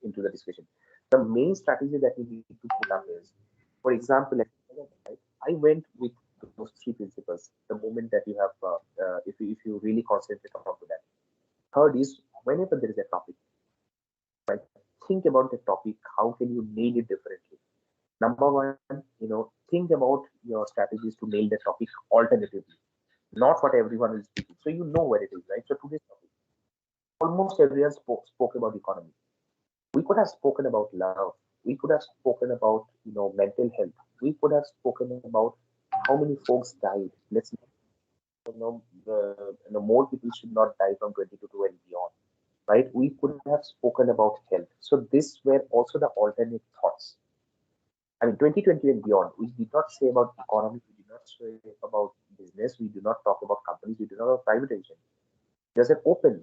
into the discussion. The main strategy that you need to put up is, for example, right, I went with those three principles. The moment that you have, if you really concentrate on to that. Third is whenever there is a topic, right? Think about the topic. How can you nail it differently? Number one, think about your strategies to nail the topic alternatively, not what everyone is speaking. So you know where it is, right? So today's topic, almost everyone spoke about economy. We could have spoken about love. We could have spoken about mental health. We could have spoken about how many folks died. Let's more people should not die from 22 and beyond, right? We could have spoken about health. So these were also the alternate thoughts. I mean, 2020 and beyond, we did not say about economy, we did not say about business, we do not talk about companies, we do not talk about privatization. There's an open.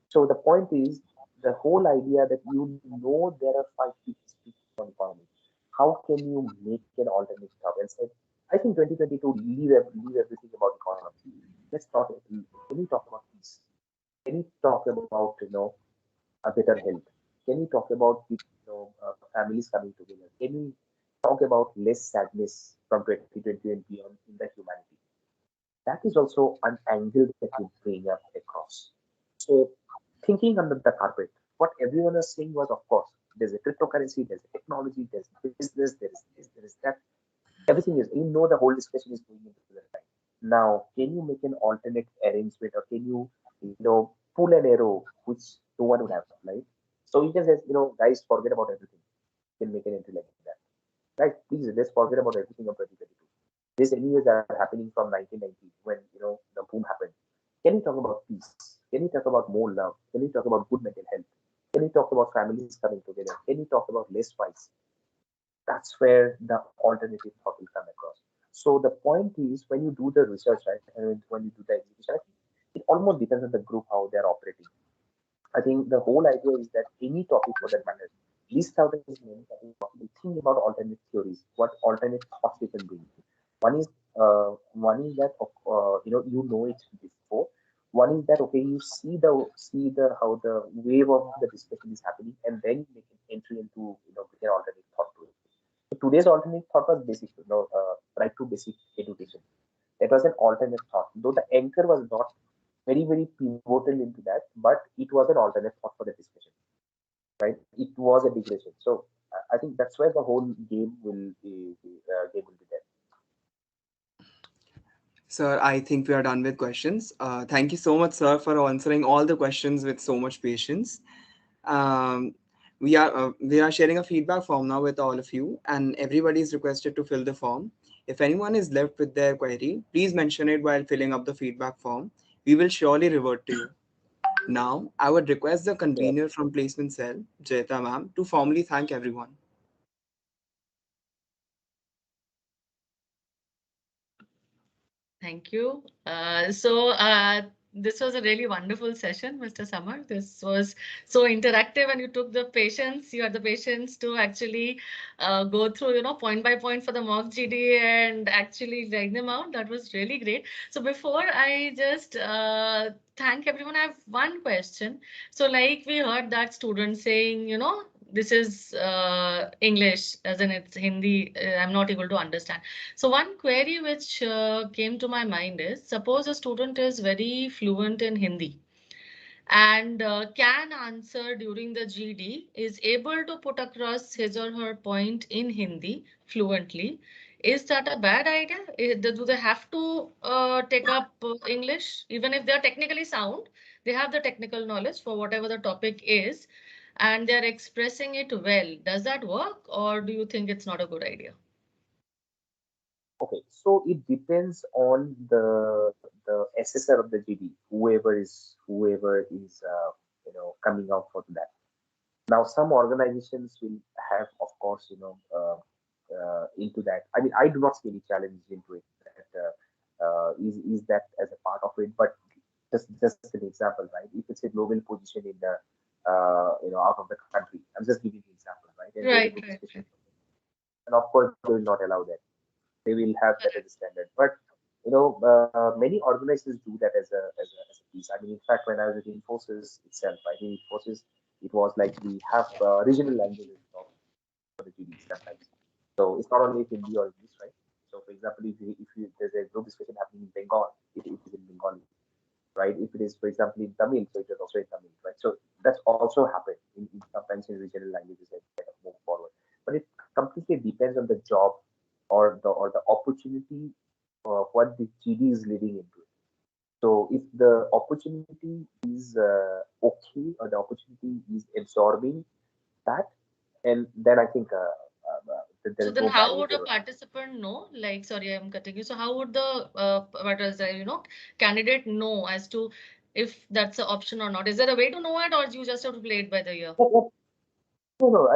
So the point is the whole idea that there are five people speaking on economy. how can you make an alternate thought and say, I think 2022 leave everything about economy. Let's talk. Can you talk about peace? Can you talk about a better health? Can you talk about families coming together? Can you talk about less sadness from 2020 and beyond in the humanity? That is also an angle that you bring up across. So thinking under the carpet, what everyone is saying was, of course, there's a cryptocurrency, there's a technology, there's business, there is this, there is that. Everything is, the whole discussion is going into the right. Now, can you make an alternate arrangement, or can pull an arrow which no one would have, right? So you can say, guys, forget about everything. You can make an entry like that. Right? Please, let's forget about everything of 2022. These anyways are happening from 1990 when the boom happened. Can you talk about peace? Can you talk about more love? Can you talk about good mental health? Can you talk about families coming together? Can you talk about less fights? That's where the alternative thought will come across. So the point is, when you do the research, right, and when you do the execution, I think it almost depends on the group how they're operating. I think the whole idea is that any topic for that matter, list out as many topics possible. Think about alternate theories, what alternate thoughts you can bring. One is that it before. One is that okay, you see the how the wave of the discussion is happening, and then you make an entry into bring an alternate thought to it. So today's alternate thought was basic, right to basic education. That was an alternate thought, though the anchor was not very, very pivotal into that, but it was an alternate thought for the discussion, right? It was a digression. So I think that's where the whole game will be there. Sir, I think we are done with questions. Thank you so much, sir, for answering all the questions with so much patience. Um, we are sharing a feedback form now with all of you, and everybody is requested to fill the form. If anyone is left with their query, please mention it while filling up the feedback form. We will surely revert to you. Now, I would request the convener from Placement Cell, Jeta ma'am, to formally thank everyone. Thank you. This was a really wonderful session, Mr. Samar. This was so interactive, and you took the patience. You had the patience to actually go through, point by point for the mock GD and actually write them out. That was really great. So before I just thank everyone, I have one question. So like we heard that student saying, this is English, as in it's Hindi, I'm not able to understand. So one query which came to my mind is, suppose a student is very fluent in Hindi and can answer during the GD, is able to put across his or her point in Hindi fluently. Is that a bad idea? Do they have to take up English? Even if they are technically sound, they have the technical knowledge for whatever the topic is, and they're expressing it well. Does that work, or do you think it's not a good idea? Okay, so it depends on the assessor of the GD, whoever is coming out for that. Now, some organizations will have, of course, into that. I mean, I do not see any challenge into it. Is that as a part of it? But just an example, right? If it's a global position in the out of the country, I'm just giving the example, right? And there's a good discussion, and of course, they will not allow that. They will have that as a standard. But many organizations do that as a piece. I mean, in fact, when I was at Infosys itself, I think Infosys, it was like we have regional languages for the GD sometimes. So it's not only Hindi or English, right? So for example, if there's a group discussion happening in Bengal, it is in Bengali, right? If it is, for example, in Tamil, so it is also in Tamil, right? So that's also happened in sometimes in regional languages that kind of move forward. But it completely depends on the job or the opportunity what the GD is leading into. So if the opportunity is okay, or the opportunity is absorbing that, and then I think there So is then no how would barrier. a participant know? Like, sorry, I'm cutting you. So how would the candidate know as to if that's an option or not? Is there a way to know it, or you just have to play it by the ear? No.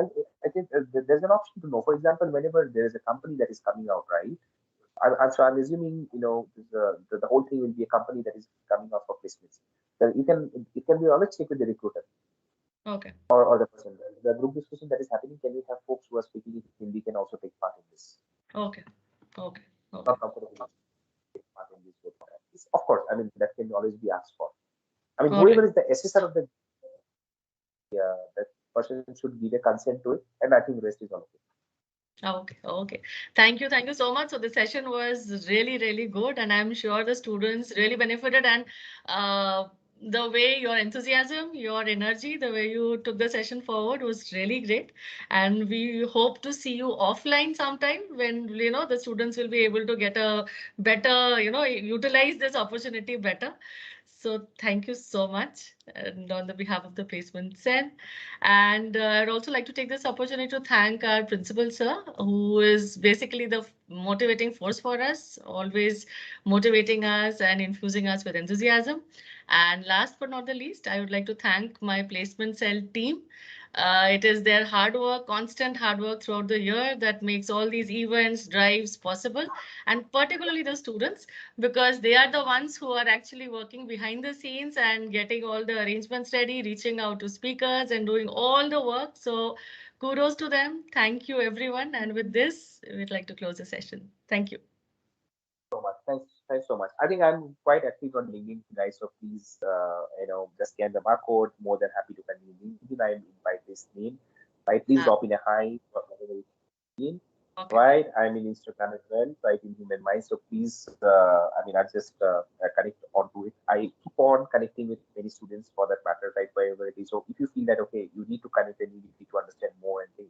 I think there's an option to know. For example, whenever there is a company that is coming out, right? I'm assuming the whole thing will be a company that is coming out for placements. So it can be always check with the recruiter. Okay. or the person. The group discussion that is happening, can we have folks who are speaking in Hindi can also take part in this? Okay. Okay. Okay. Not comfortable to take part in this group. Of course, I mean, that can always be asked for. I mean, All right. whoever is the assessor of the that person should give a consent to it, and I think rest is all okay. Okay, okay. Thank you. Thank you so much. So the session was really, really good, and I'm sure the students really benefited. And the way your enthusiasm, your energy, the way you took the session forward was really great. And we hope to see you offline sometime when, the students will be able to get a better, utilize this opportunity better. So thank you so much, and on the behalf of the placement cell. And I'd also like to take this opportunity to thank our principal, sir, who is basically the motivating force for us, always motivating us and infusing us with enthusiasm. And last but not the least, I would like to thank my placement cell team. It is their hard work, constant hard work throughout the year that makes all these events, drives possible, and particularly the students, because they are the ones who are actually working behind the scenes and getting all the arrangements ready, reaching out to speakers and doing all the work. So kudos to them. Thank you, everyone. And with this, we'd like to close the session. Thank you. So much. Thanks so much. I think I'm quite active on LinkedIn, guys. So please, just scan the barcode. More than happy to continue LinkedIn. I invite this name. Right, please drop in a hi or whatever you mean. Okay. Right, I'm in Instagram as well, right, in Human Mind. So please, I mean, I just connect onto it. I keep on connecting with many students for that matter, right, wherever it is. So if you feel that, okay, you need to connect and you need to understand more and things.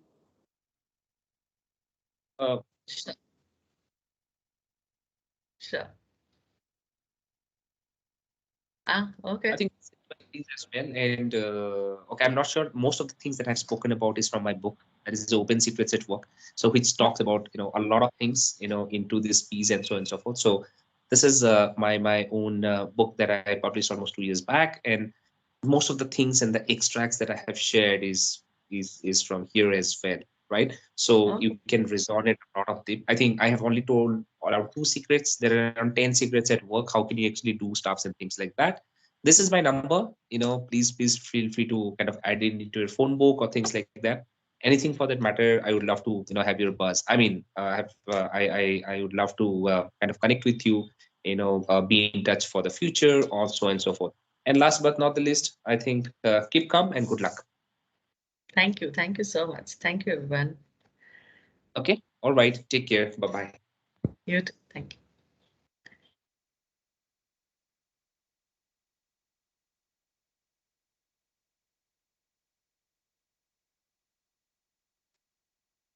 Sure. Sure. Okay. I think things as well. And okay, I'm not sure. Most of the things that I've spoken about is from my book, that is the Open Secrets at Work. So which talks about a lot of things into this piece and so on and so forth. So this is my own book that I published almost 2 years back, and most of the things and the extracts that I have shared is from here as well, right? So you can resonate a lot of them. I think I have only told around 2 secrets. There are around 10 secrets at work. How can you actually do stuffs and things like that? This is my number. Please feel free to kind of add it into your phone book or things like that. Anything for that matter, I would love to have your buzz. I mean, I would love to kind of connect with you, be in touch for the future, or so and so forth. And last but not the least, I think keep calm and good luck. Thank you. Thank you so much. Thank you, everyone. Okay. All right. Take care. Bye bye. You too. Thank you.